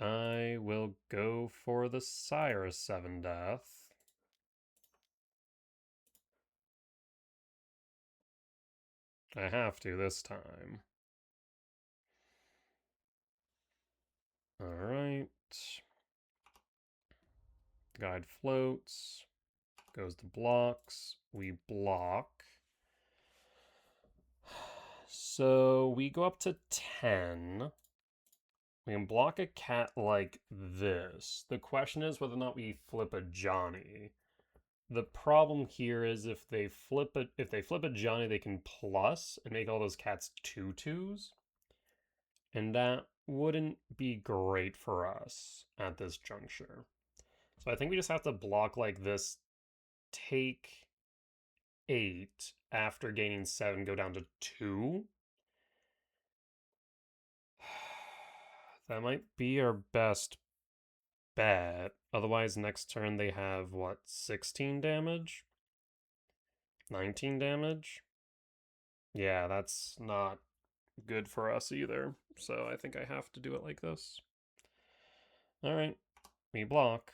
I will go for the Sire 7 death. I have to this time. Alright. Guide floats. Goes to blocks. We block. So we go up to 10. We can block a cat like this. The question is whether or not we flip a Johnny. The problem here is if they flip a Johnny, they can plus and make all those cats 2/2s. And that wouldn't be great for us at this juncture. So I think we just have to block like this, take 8 after gaining 7, go down to 2. That might be our best bet. Otherwise, next turn they have, what, 16 damage? 19 damage? Yeah, that's not good for us either. So I think I have to do it like this. Alright, we block.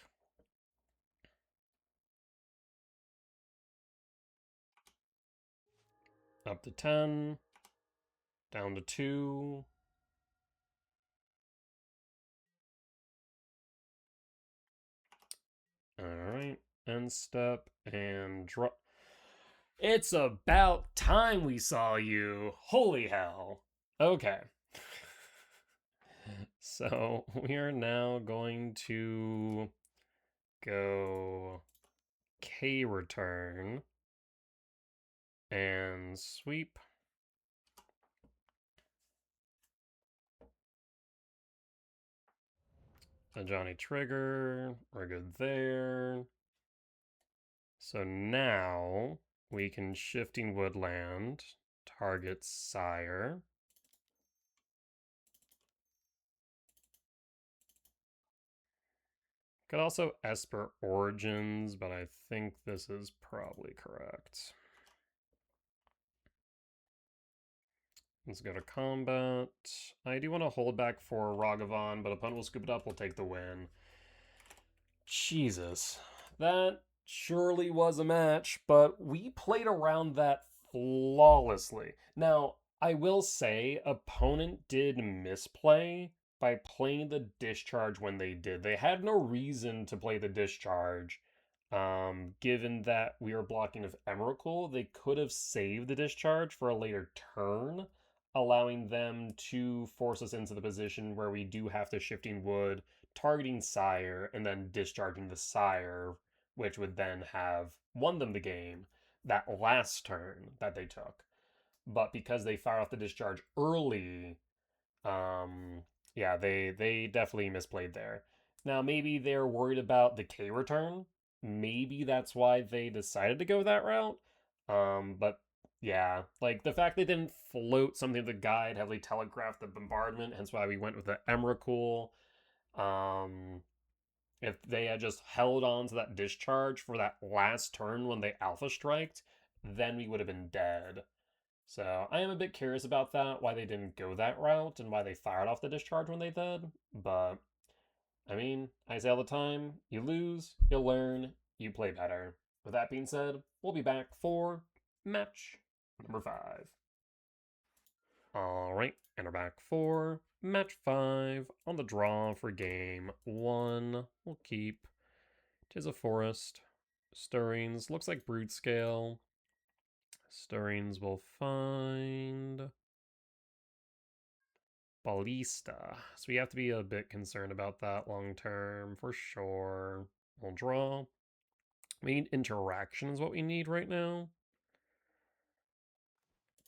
Up to 10. Down to 2. Alright, end step and draw. It's about time we saw you. Holy hell. Okay. So we are now going to go K return and sweep. A Johnny trigger. We're good there. So now we can Shifting Woodland, target Sire. Could also Esper Origins, but I think this is probably correct. Let's go to combat. I do want to hold back for Ragavan, but opponent will scoop it up, we'll take the win. Jesus. That surely was a match, but we played around that flawlessly. Now, I will say, opponent did misplay by playing the discharge when they did. They had no reason to play the discharge. Given that we were blocking with Emrakul, they could have saved the discharge for a later turn, allowing them to force us into the position where we do have to Shifting Wood, targeting Sire, and then discharging the Sire, which would then have won them the game that last turn that they took. But because they fired off the discharge early, yeah, they definitely misplayed there. Now, maybe they're worried about the K return. Maybe that's why they decided to go that route. But Yeah, like the fact they didn't float something in the guide heavily telegraphed the bombardment, hence why we went with the Emrakul. Um, if they had just held on to that discharge for that last turn when they alpha striked, then we would have been dead. So I am a bit curious about that, why they didn't go that route and why they fired off the discharge when they did. But I mean, I say all the time, you lose, you learn, you play better. With that being said, we'll be back for match number 5. Alright, and we're back for match 5 on the draw for game 1. We'll keep Tis a Forest. Stirrings, looks like Broodscale. Stirrings will find Ballista. So we have to be a bit concerned about that long term for sure. We'll draw. We need interaction is what we need right now.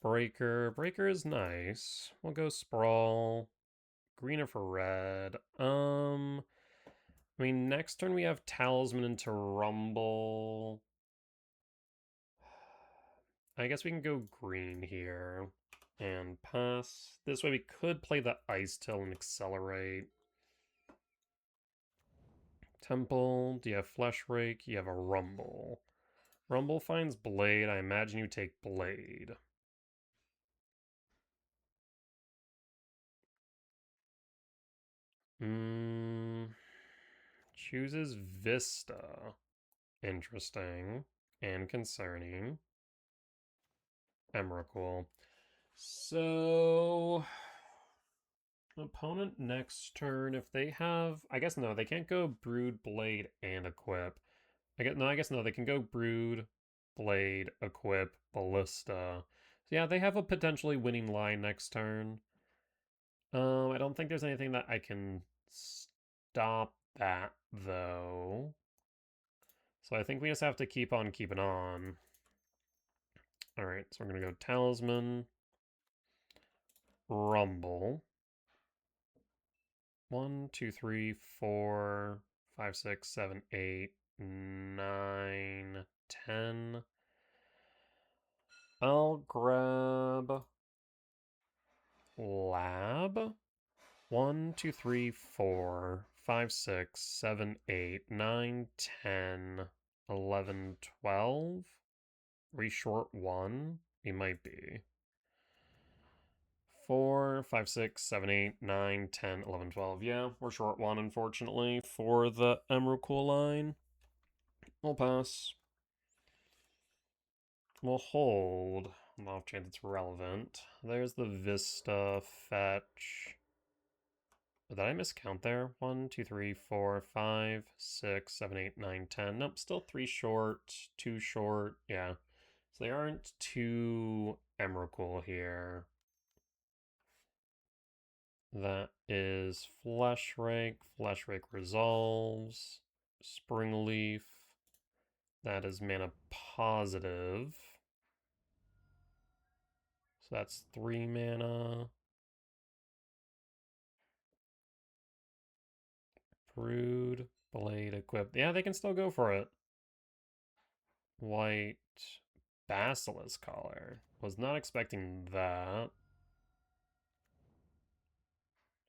Breaker. Breaker is nice. We'll go Sprawl. Greener for red. I mean, next turn we have Talisman into Rumble. I guess we can go green here and pass. This way we could play the Ice Till and accelerate. Temple, do you have Flesh Rake? You have a Rumble. Rumble finds Blade. I imagine you take Blade. Chooses Vista. Interesting and concerning. Emrakul. So opponent next turn, if they have, I guess no, they can't go Brood, Blade, and Equip. I guess no, they can go Brood, Blade, Equip, Ballista. So yeah, they have a potentially winning line next turn. I don't think there's anything that I can stop that though. So I think we just have to keep on keeping on. Alright, so we're gonna go Talisman, Rumble. 1, 2, 3, 4, 5, 6, 7, 8, 9, 10. I'll grab Lab. 1, 2, 3, 4, 5, 6, 7, 8, 9, 10, 11, 12. Are we short 1? We might be. 4, 5, 6, 7, 8, 9, 10, 11, 12. Yeah, we're short 1, unfortunately, for the Emrakul line. We'll pass. We'll hold. On the off chance it's relevant. There's the Vista fetch. Did I miscount there? 1, 2, 3, 4, 5, 6, 7, 8, 9, 10. Nope, still 3 short, 2 short. Yeah. So they aren't too Emrakul here. That is Flesh Rake. Flesh Rake resolves. Spring Leaf. That is mana positive. So that's 3 mana. Brood, Blade, Equip. Yeah, they can still go for it. White, Basilisk Collar. Was not expecting that.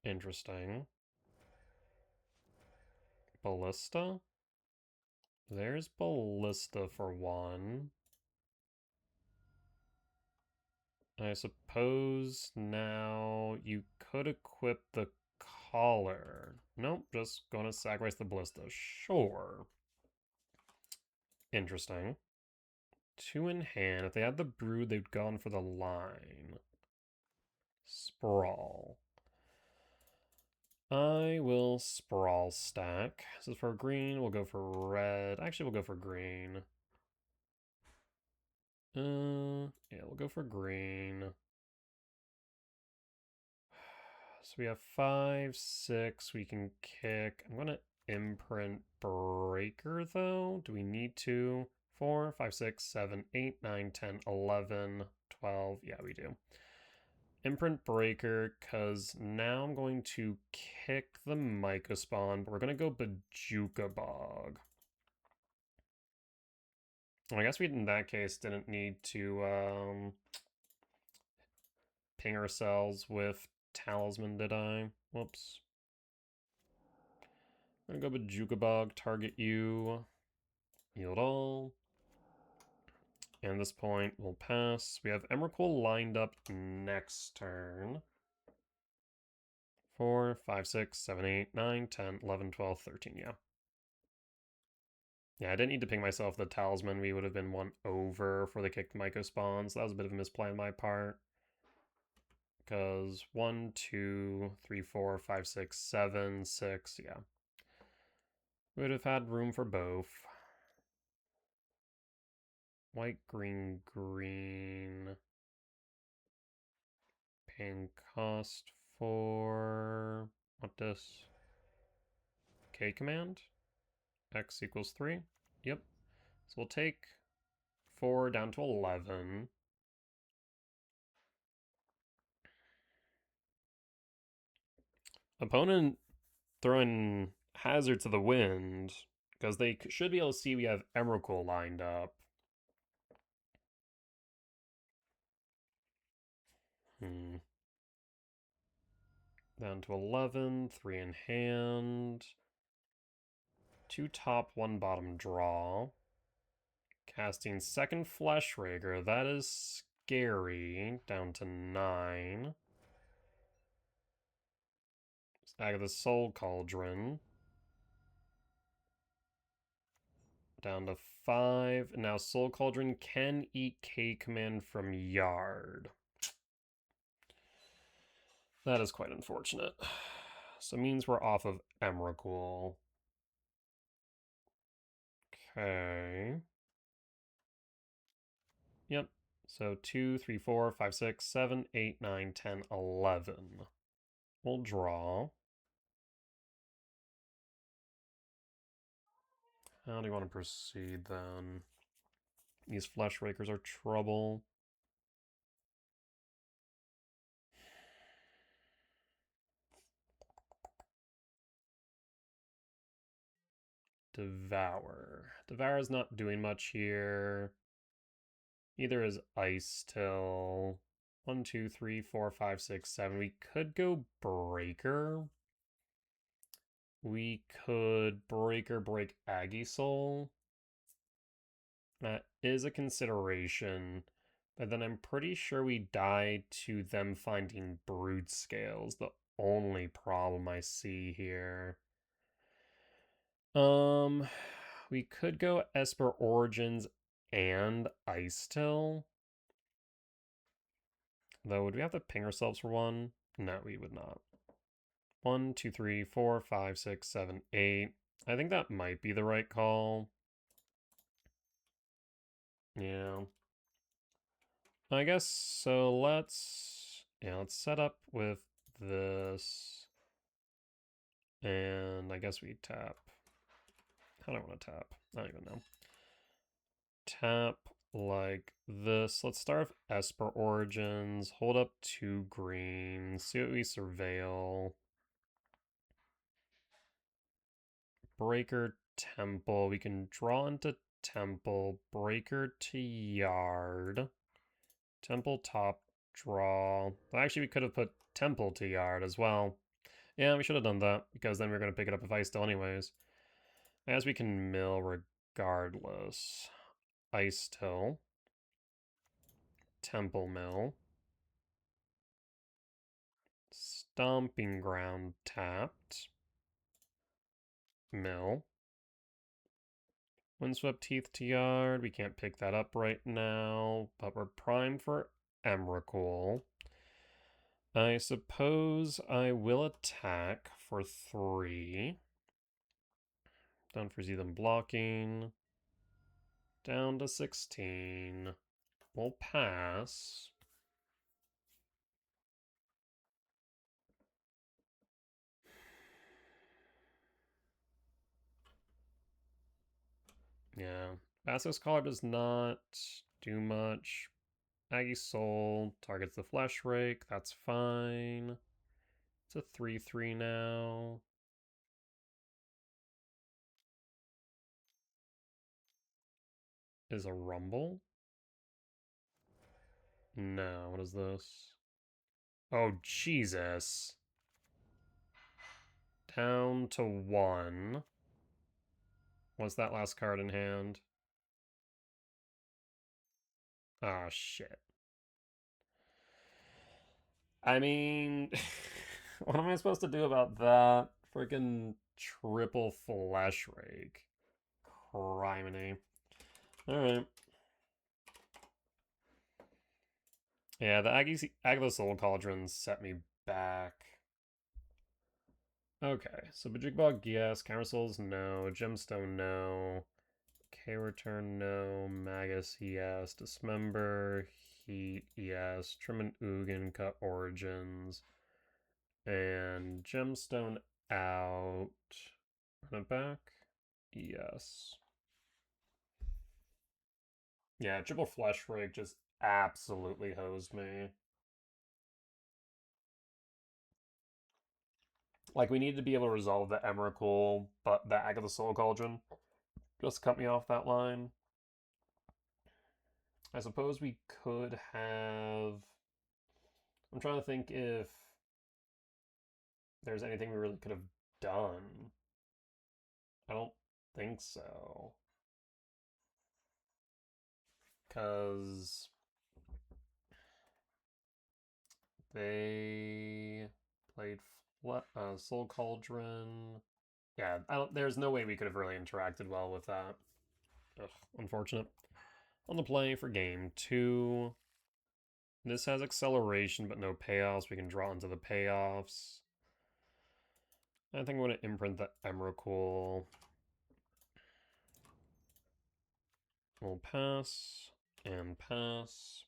Interesting. Ballista? There's Ballista for 1. I suppose now you could equip the collar. Nope, just gonna sacrifice the Ballista. Sure. Interesting. 2 in hand. If they had the Brood, they'd gone for the line. Sprawl. I will Sprawl stack. This is for green. We'll go for red. Actually, we'll go for green. Yeah, we'll go for green. So we have 5, 6. We can kick. I'm gonna imprint Breaker though. Do we need to? 4, 5, 6, 7, 8, 9, 10, 11, 12. Yeah, we do. Imprint Breaker, because now I'm going to kick the Myco Spawn, but we're going to go Bajuka Bog. I guess we, in that case, didn't need to ping ourselves with Talisman, did I? Whoops. I'm gonna go with Jukabog, target you, yield all. And at this point, we'll pass. We have Emrakul lined up next turn. 4, 5, 6, 7, 8, 9, 10, 11, 12, 13, yeah. Yeah, I didn't need to ping myself the Talisman. We would have been one over for the kicked Myco spawns. That was a bit of a misplay on my part. Because 1, 2, 3, 4, 5, 6, 7, 6, yeah. We would have had room for both. White, green, green. Paying cost for... what this? K command? X equals 3? Yep. So we'll take 4 down to 11. Opponent throwing Hazard to the Wind, because they should be able to see we have Emrakul lined up. Down to 11, 3 in hand. 2 top, 1 bottom draw. Casting second Fleshrager, that is scary. Down to 9. Agatha Soul Cauldron. Down to 5. Now Soul Cauldron can eat K command from Yard. That is quite unfortunate. So it means we're off of Emrakul. Okay. Yep. So 2, 3, 4, 5, 6, 7, 8, 9, 10, 11. We'll draw. How do you want to proceed then? These Fleshrakers are trouble. Devour. Devour is not doing much here. Neither is Ice Till. 1, 2, 3, 4, 5, 6, 7. We could go Breaker. We could Breaker break Aggie Soul. That is a consideration. But then I'm pretty sure we die to them finding Broodscales. The only problem I see here. We could go Esper Origins and Ice Till. Though, would we have to ping ourselves for one? No, we would not. 1, 2, 3, 4, 5, 6, 7, 8. I think that might be the right call. Yeah. I guess so. Let's set up with this. And I guess we tap. How do I want to tap? I don't even know. Tap like this. Let's start with Esper Origins. Hold up 2 green. See what we surveil. Breaker Temple. We can draw into Temple. Breaker to Yard. Temple top draw. Actually, we could have put Temple to Yard as well. Yeah, we should have done that, because then we're going to pick it up if Ice Till anyways. As we can mill regardless. Ice Till. Temple Mill. Stomping Ground tapped. Mill. Windswept Teeth to Yard. We can't pick that up right now, but we're primed for Emrakul. I suppose I will attack for 3. Don't foresee them blocking. Down to 16. We'll pass. Yeah. Basilisk Collar does not do much. Aggie Soul targets the Flesh Rake. That's fine. It's a 3-3 now. is a rumble? No, what is this? Oh, Jesus. Down to 1. What's that last card in hand? Ah, shit. I mean, what am I supposed to do about that? Freaking triple flesh rake. Criminy. Alright. Yeah, the Agatha Soul Cauldron set me back. Okay, so Bajigbog, yes. Counter Souls, no. Gemstone, no. K-Return, no. Magus, yes. Dismember, Heat, yes. Trim and Ugin, Cut Origins. And Gemstone out. Run it back. Yes. Yeah, triple flesh rig just absolutely hosed me. Like, we needed to be able to resolve the Emrakul, but the Agatha Soul Cauldron just cut me off that line. I suppose we could have... I'm trying to think if there's anything we really could have done. I don't think so. Because they played Soul Cauldron. Yeah, there's no way we could have really interacted well with that. Ugh, unfortunate. On the play for game 2. This has acceleration, but no payoffs. We can draw into the payoffs. I think I'm going to imprint the Emrakul. We'll pass and pass.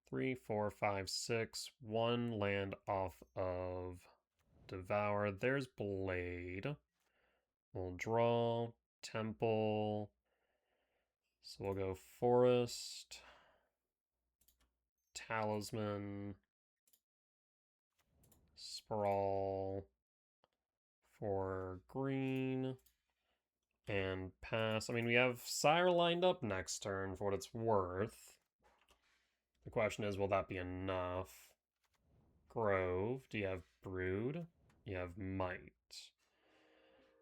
3, 4, 5, 6. 1 land off of Devour. There's Blade. We'll draw. Temple. So we'll go Forest. Talisman. Sprawl. For green. And pass. I mean, we have Sire lined up next turn for what it's worth. The question is, will that be enough? Grove. Do you have Brood? You have Might.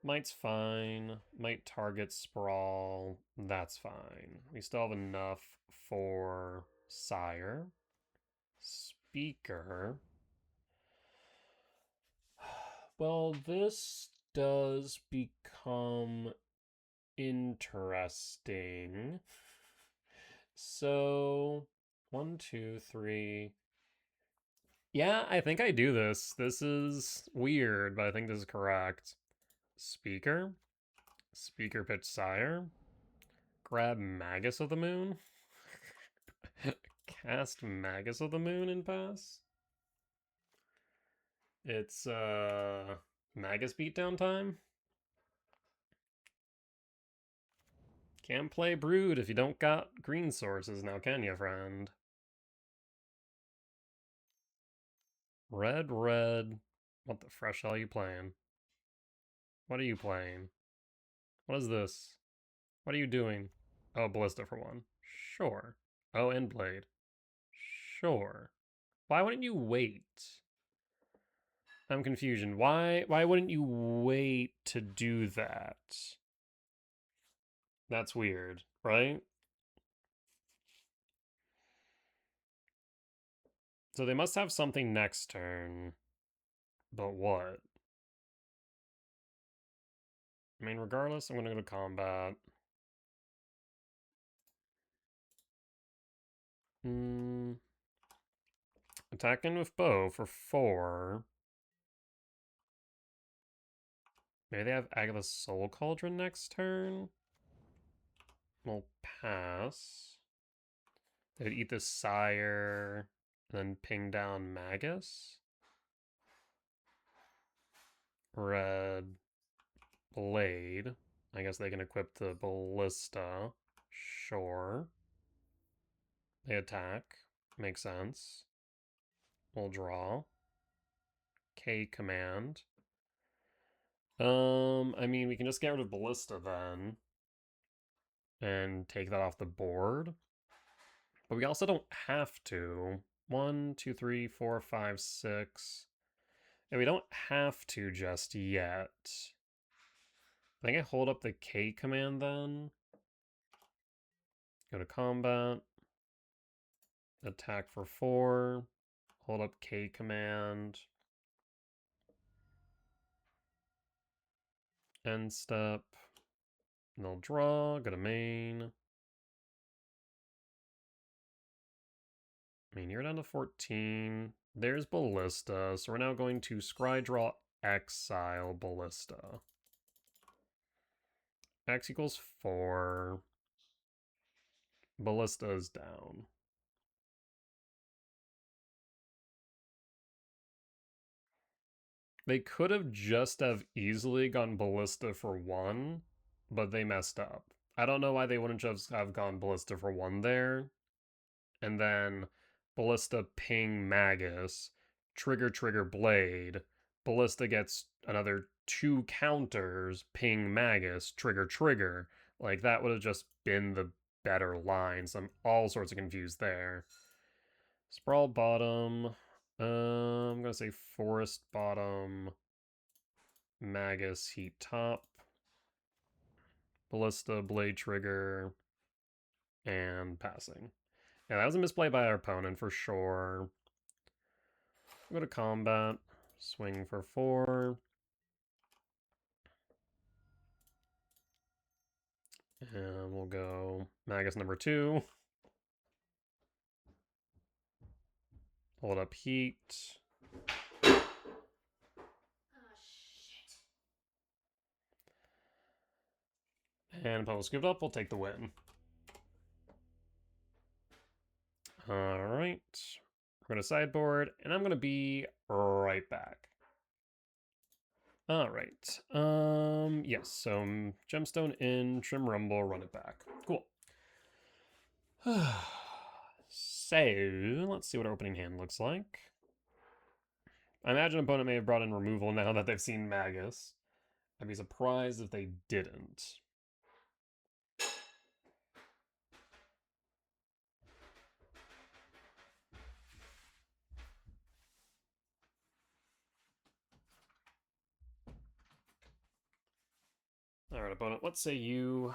Might's fine. Might target Sprawl. That's fine. We still have enough for Sire. Speaker. Well, this does become interesting. So, 1, 2, 3. Yeah, I think I do this. This is weird, but I think this is correct. Speaker. Speaker pitch Sire. Grab Magus of the Moon. Cast Magus of the Moon and pass. It's Magus beatdown time. Can't play Brood if you don't got green sources now, can you, friend? Red, red. What the fresh hell are you playing? What are you playing? What is this? What are you doing? Oh, Ballista for 1. Sure. Oh, and Blade. Sure. Why wouldn't you wait? I'm confused. Why wouldn't you wait to do that? That's weird, right? So they must have something next turn. But what? I mean, regardless, I'm going to go to combat. Attacking with bow for 4. Maybe they have Agatha's Soul Cauldron next turn? We'll pass. They would eat the Sire, and then ping down Magus. Red. Blade. I guess they can equip the Ballista. Sure. They attack. Makes sense. We'll draw. K command. I mean, we can just get rid of Ballista then. and take that off the board. But we also don't have to. 1, 2, 3, 4, 5, 6. And we don't have to just yet. I think I hold up the K command then. Go to combat. Attack for 4. Hold up K command. End step. And they'll draw. Go to main. I mean, you're down to 14. There's Ballista. So we're now going to scry draw exile Ballista. X equals 4. Ballista is down. They could have just have easily gone Ballista for 1, but they messed up. I don't know why they wouldn't just have gone Ballista for 1 there. And then Ballista ping Magus, trigger blade. Ballista gets another 2 counters, ping Magus, trigger. Like, that would have just been the better line. So I'm all sorts of confused there. Sprawl bottom. I'm gonna say forest bottom. Magus heat top. Ballista, blade trigger, and passing. Yeah, that was a misplay by our opponent for sure. Go to combat. Swing for 4. And we'll go Magus number 2. Hold up heat. Oh, shit. And opponent scooped up, we'll take the win. Alright. We're going to sideboard, and I'm going to be right back. Alright. Yes, so Gemstone in, Trim Rumble, run it back. Cool. So, let's see what our opening hand looks like. I imagine opponent may have brought in removal now that they've seen Magus. I'd be surprised if they didn't. Alright, opponent, let's say you...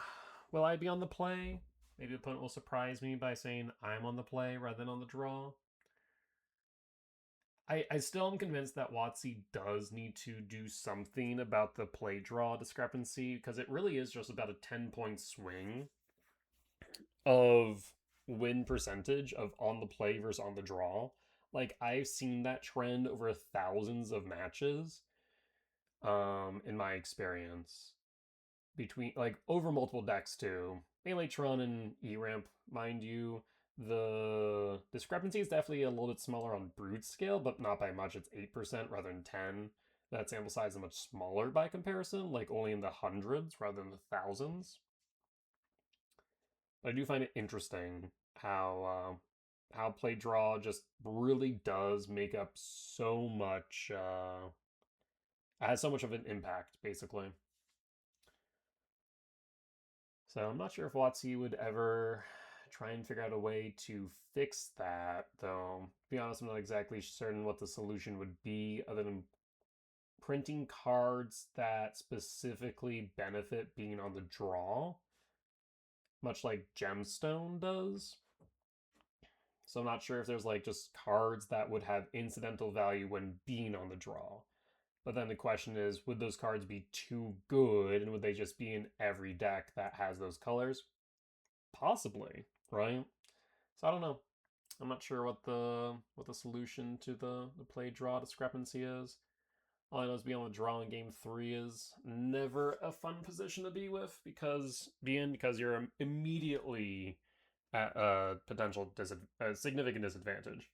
Will I be on the play? Maybe the opponent will surprise me by saying I'm on the play rather than on the draw. I still am convinced that WotC does need to do something about the play-draw discrepancy, because it really is just about a 10-point swing of win percentage of on the play versus on the draw. Like, I've seen that trend over thousands of matches, in my experience. Between, like, over multiple decks, too. Melee-tron and E-Ramp, mind you. The discrepancy is definitely a little bit smaller on Broodscale, but not by much. It's 8% rather than 10. That sample size is much smaller by comparison, like only in the hundreds rather than the thousands. But I do find it interesting how play draw just really does make up so much. Has so much of an impact, basically. So I'm not sure if WotC would ever try and figure out a way to fix that, though. To be honest, I'm not exactly certain what the solution would be other than printing cards that specifically benefit being on the draw, much like Gemstone does. So I'm not sure if there's like just cards that would have incidental value when being on the draw. But then the question is, would those cards be too good, and would they just be in every deck that has those colors? Possibly, right? So I don't know. I'm not sure what the solution to the play draw discrepancy is. All I know is being on the draw in game 3 is never a fun position to be with because you're immediately at a potential significant disadvantage.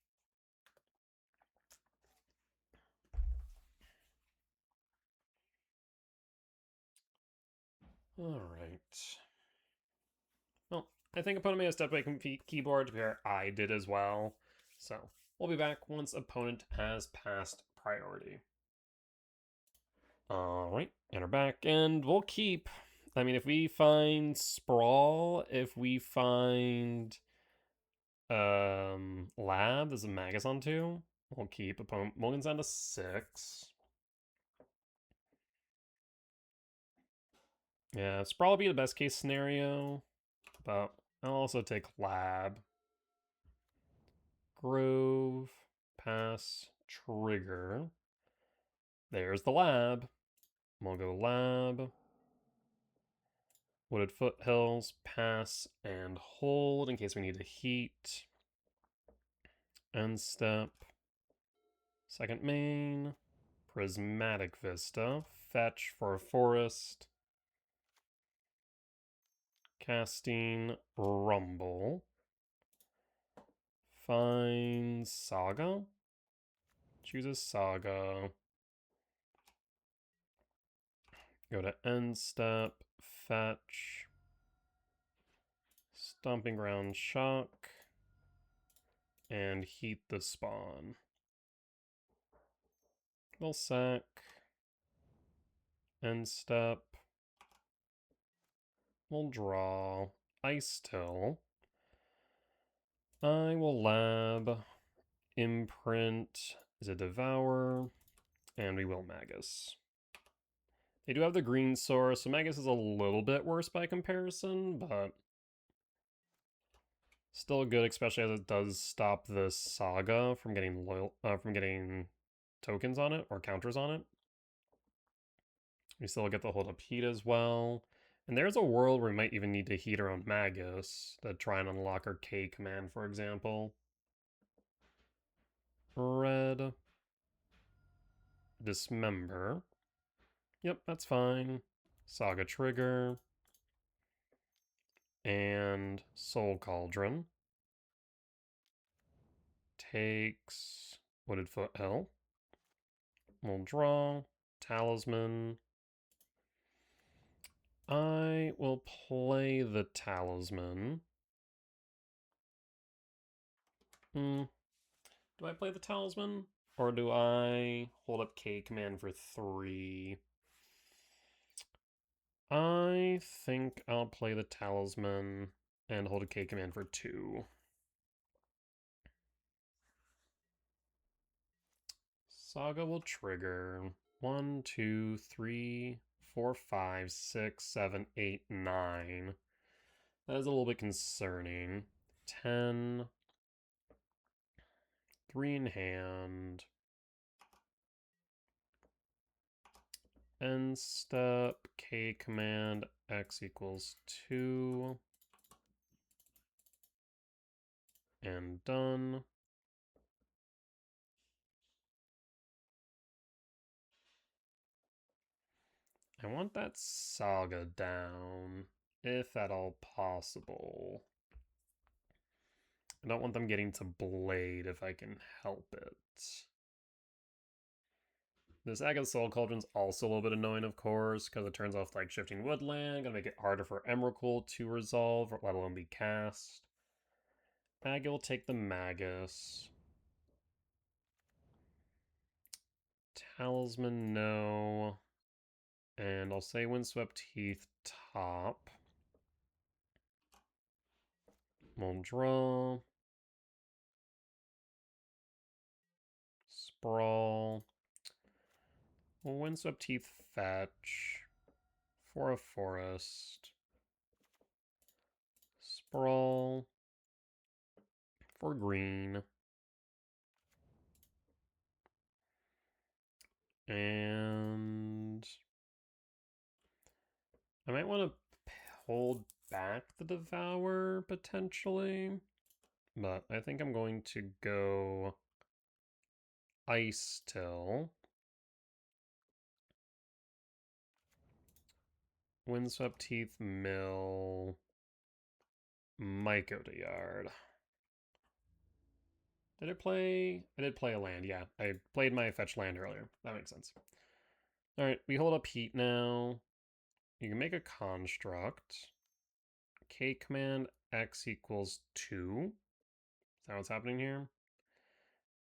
All right. Well, I think opponent may have stepped away from keyboard where I did as well. So we'll be back once opponent has passed priority. All right, enter back, and we'll keep. I mean, if we find Sprawl, if we find Lab, there's a Magus on 2. We'll keep. Opponent mulligans down to 6. Yeah, Sprawl will be the best case scenario, but I'll also take Lab. Grove, pass, trigger. There's the Lab. We'll go Lab. Wooded Foothills, pass, and hold in case we need to heat. End step. Second main. Prismatic Vista. Fetch for a forest. Casting Rumble. Find Saga. Chooses Saga. Go to end step. Fetch. Stomping Ground Shock. And heat the spawn. We'll sack. End step. We'll draw Ice Till. I will lab. Imprint is a Devour. And we will Magus. They do have the green source, so Magus is a little bit worse by comparison, but still good, especially as it does stop the Saga from getting tokens on it or counters on it. We still get the hold up heat as well. And there's a world where we might even need to heat our own Magus to try and unlock our K command, for example. Red. Dismember. Yep, that's fine. Saga Trigger. And Soul Cauldron. Takes Wooded Foothill. We'll draw. Talisman. I will play the Talisman. Do I play the Talisman? Or do I hold up K command for 3? I think I'll play the Talisman and hold a K command for 2. Saga will trigger 1, 2, 3, 4, 5, 6, 7, 8, 9. That is a little bit concerning. 10. 3 in hand. End step, K command, X equals 2. And done. I want that Saga down, if at all possible. I don't want them getting to Blade if I can help it. This Agatha Soul Cauldron's also a little bit annoying, of course, because it turns off like Shifting Woodland, gonna make it harder for Emrakul to resolve, let alone be cast. Aggie will take the Magus. Talisman, no. And I'll say Windswept Heath top. We'll draw. Sprawl. We'll Windswept Heath fetch. For a forest. Sprawl. For green. And I might want to hold back the Devour, potentially. But I think I'm going to go Ice Till. Windswept Heath mill. Might go to yard. Did I play? I did play a land, yeah. I played my fetch land earlier. That makes sense. Alright, we hold up heat now. You can make a construct. K command X equals 2. Is that what's happening here?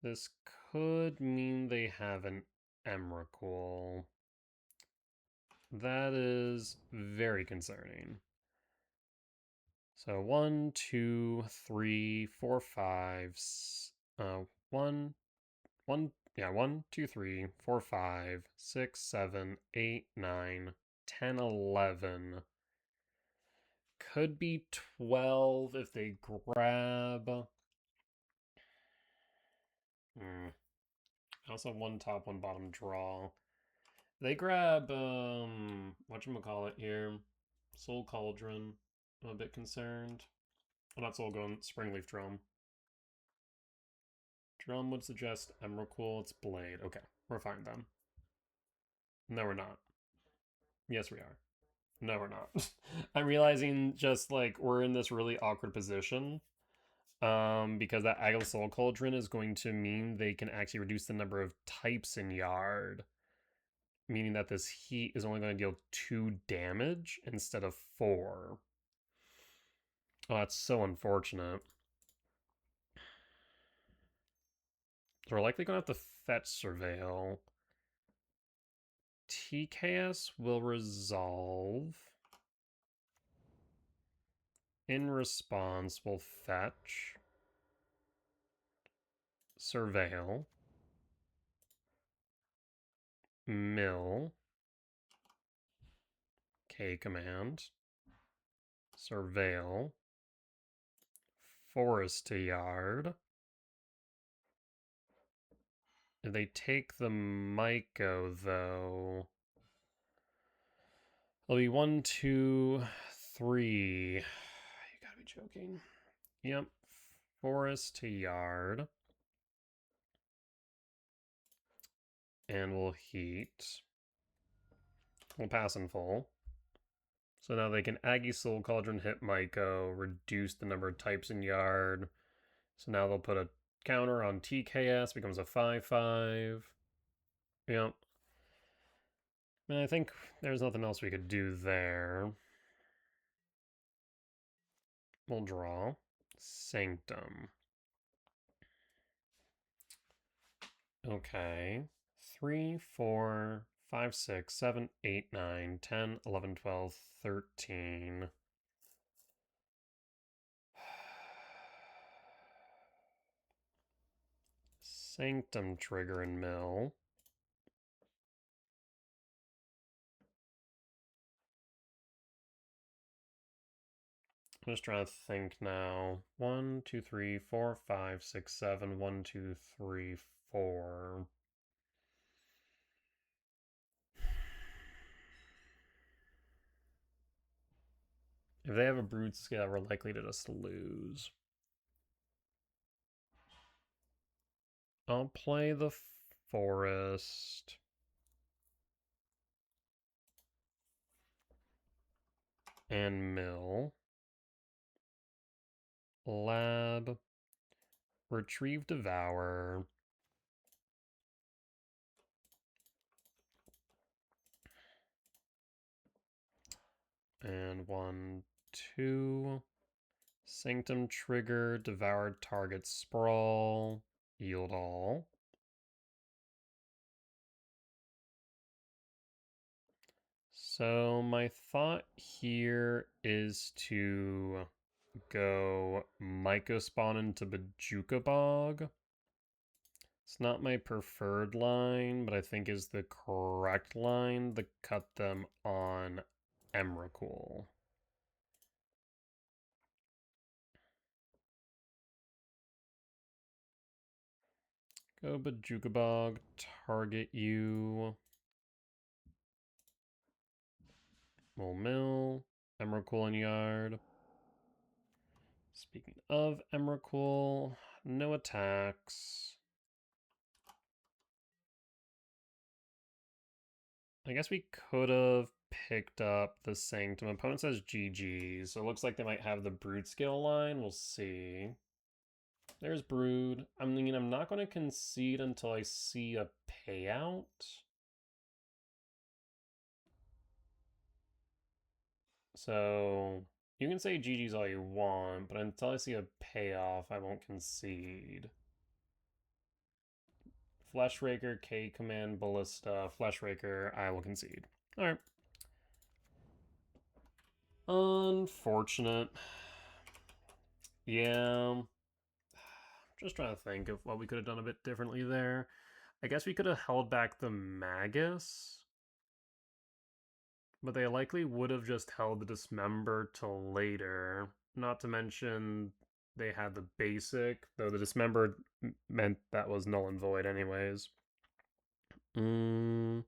This could mean they have an Emrakul. That is very concerning. So 1, 2, 3, 4, 5, 1, 1, yeah, 1, 2, 3, 4, 5, 6, 7, 8, 9, 10, 11. Could be 12 if they grab. I also have one top, one bottom draw. They grab, whatchamacallit here? Soul Cauldron. I'm a bit concerned. Well, not Soul Golem, Springleaf Drum. Drum would suggest Emrakul, it's Blade. Okay, we're fine then. No, we're not. Yes, we are. No, we're not. I'm realizing just like we're in this really awkward position. Because that Agile Soul Cauldron is going to mean they can actually reduce the number of types in Yard. Meaning that this heat is only going to deal 2 damage instead of 4. Oh, that's so unfortunate. So we're likely going to have to fetch Surveil. TKS will resolve. In response, we'll fetch Surveil. Mill. K command. Surveil. Forest to Yard. If they take the Myco, though, it'll be 1, 2, 3. You gotta be joking. Yep. Forest to Yard. And we'll heat. We'll pass in full. So now they can Aggie Soul Cauldron, hit Myco, reduce the number of types in Yard. So now they'll put a counter on TKS, becomes a 5/5. Yep. And I think there's nothing else we could do there. We'll draw. Sanctum. Okay. 3, 4, 5, 6, 7, 8, 9, 10, 11, 12, 13. Sanctum trigger and mill. I'm just trying to think now. 1, 2, 3, 4, 5, 6, 7. 1, 2, 3, 4. If they have a Broodscale, we're likely to just lose. I'll play the Forest. And mill. Lab. Retrieve Devour. And 1, 2. Sanctum trigger. Devoured target sprawl. Yield all. So my thought here is to go Mycospawn into Bajuka Bog. It's not my preferred line, but I think is the correct line to cut them on Emrakul. Go Bajuka Bog, target you. We'll mill, Emrakul in Yard. Speaking of Emrakul, no attacks. I guess we could have picked up the Sanctum. Opponent says GG, so it looks like they might have the Broodscale line. We'll see. There's Brood. I mean, I'm not going to concede until I see a payout. So you can say GG's all you want, but until I see a payoff, I won't concede. Fleshraker, K Command, Ballista, Fleshraker, I will concede. Alright. Unfortunate. Yeah. Just trying to think of what we could have done a bit differently there. I guess we could have held back the Magus, but they likely would have just held the Dismember till later. Not to mention they had the basic, though the Dismember meant that was null and void anyways. We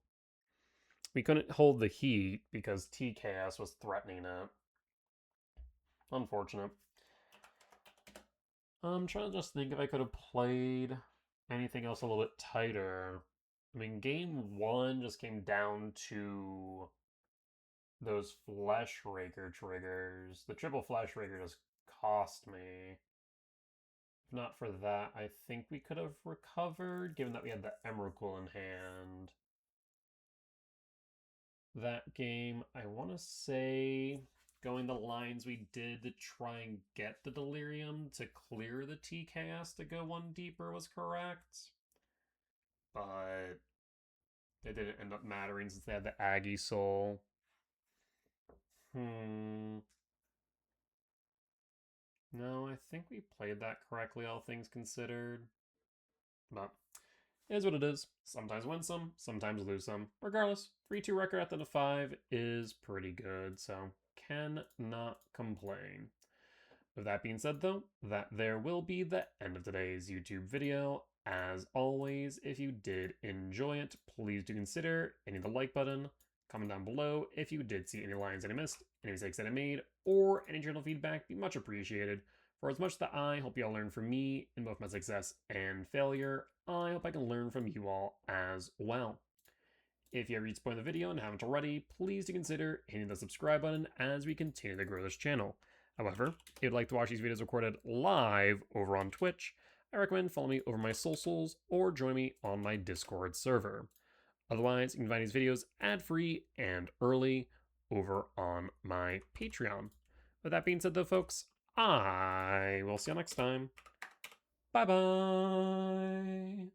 couldn't hold the heat because TKS was threatening it. Unfortunate. I'm trying to just think if I could have played anything else a little bit tighter. I mean, game one just came down to those Flesh Raker triggers. The triple Flesh Raker just cost me. If not for that, I think we could have recovered, given that we had the Emrakul in hand. That game, I want to say, going the lines we did to try and get the Delirium to clear the TKS to go one deeper was correct. But it didn't end up mattering since they had the Aggie Soul. No, I think we played that correctly, all things considered. But it is what it is. Sometimes win some, sometimes lose some. Regardless, 3-2 record at the end of 5 is pretty good, so cannot complain. With that being said, though, that there will be the end of today's YouTube video. As always, if you did enjoy it, please do consider hitting the like button, comment down below if you did see any lines that I missed, any mistakes that I made, or any general feedback, be much appreciated. For as much that I hope you all learn from me in both my success and failure, I hope I can learn from you all as well. If you have reached the point of the video and haven't already, please do consider hitting the subscribe button as we continue to grow this channel. However, if you'd like to watch these videos recorded live over on Twitch, I recommend follow me over my socials or join me on my Discord server. Otherwise, you can find these videos ad-free and early over on my Patreon. With that being said though, folks, I will see you next time. Bye-bye!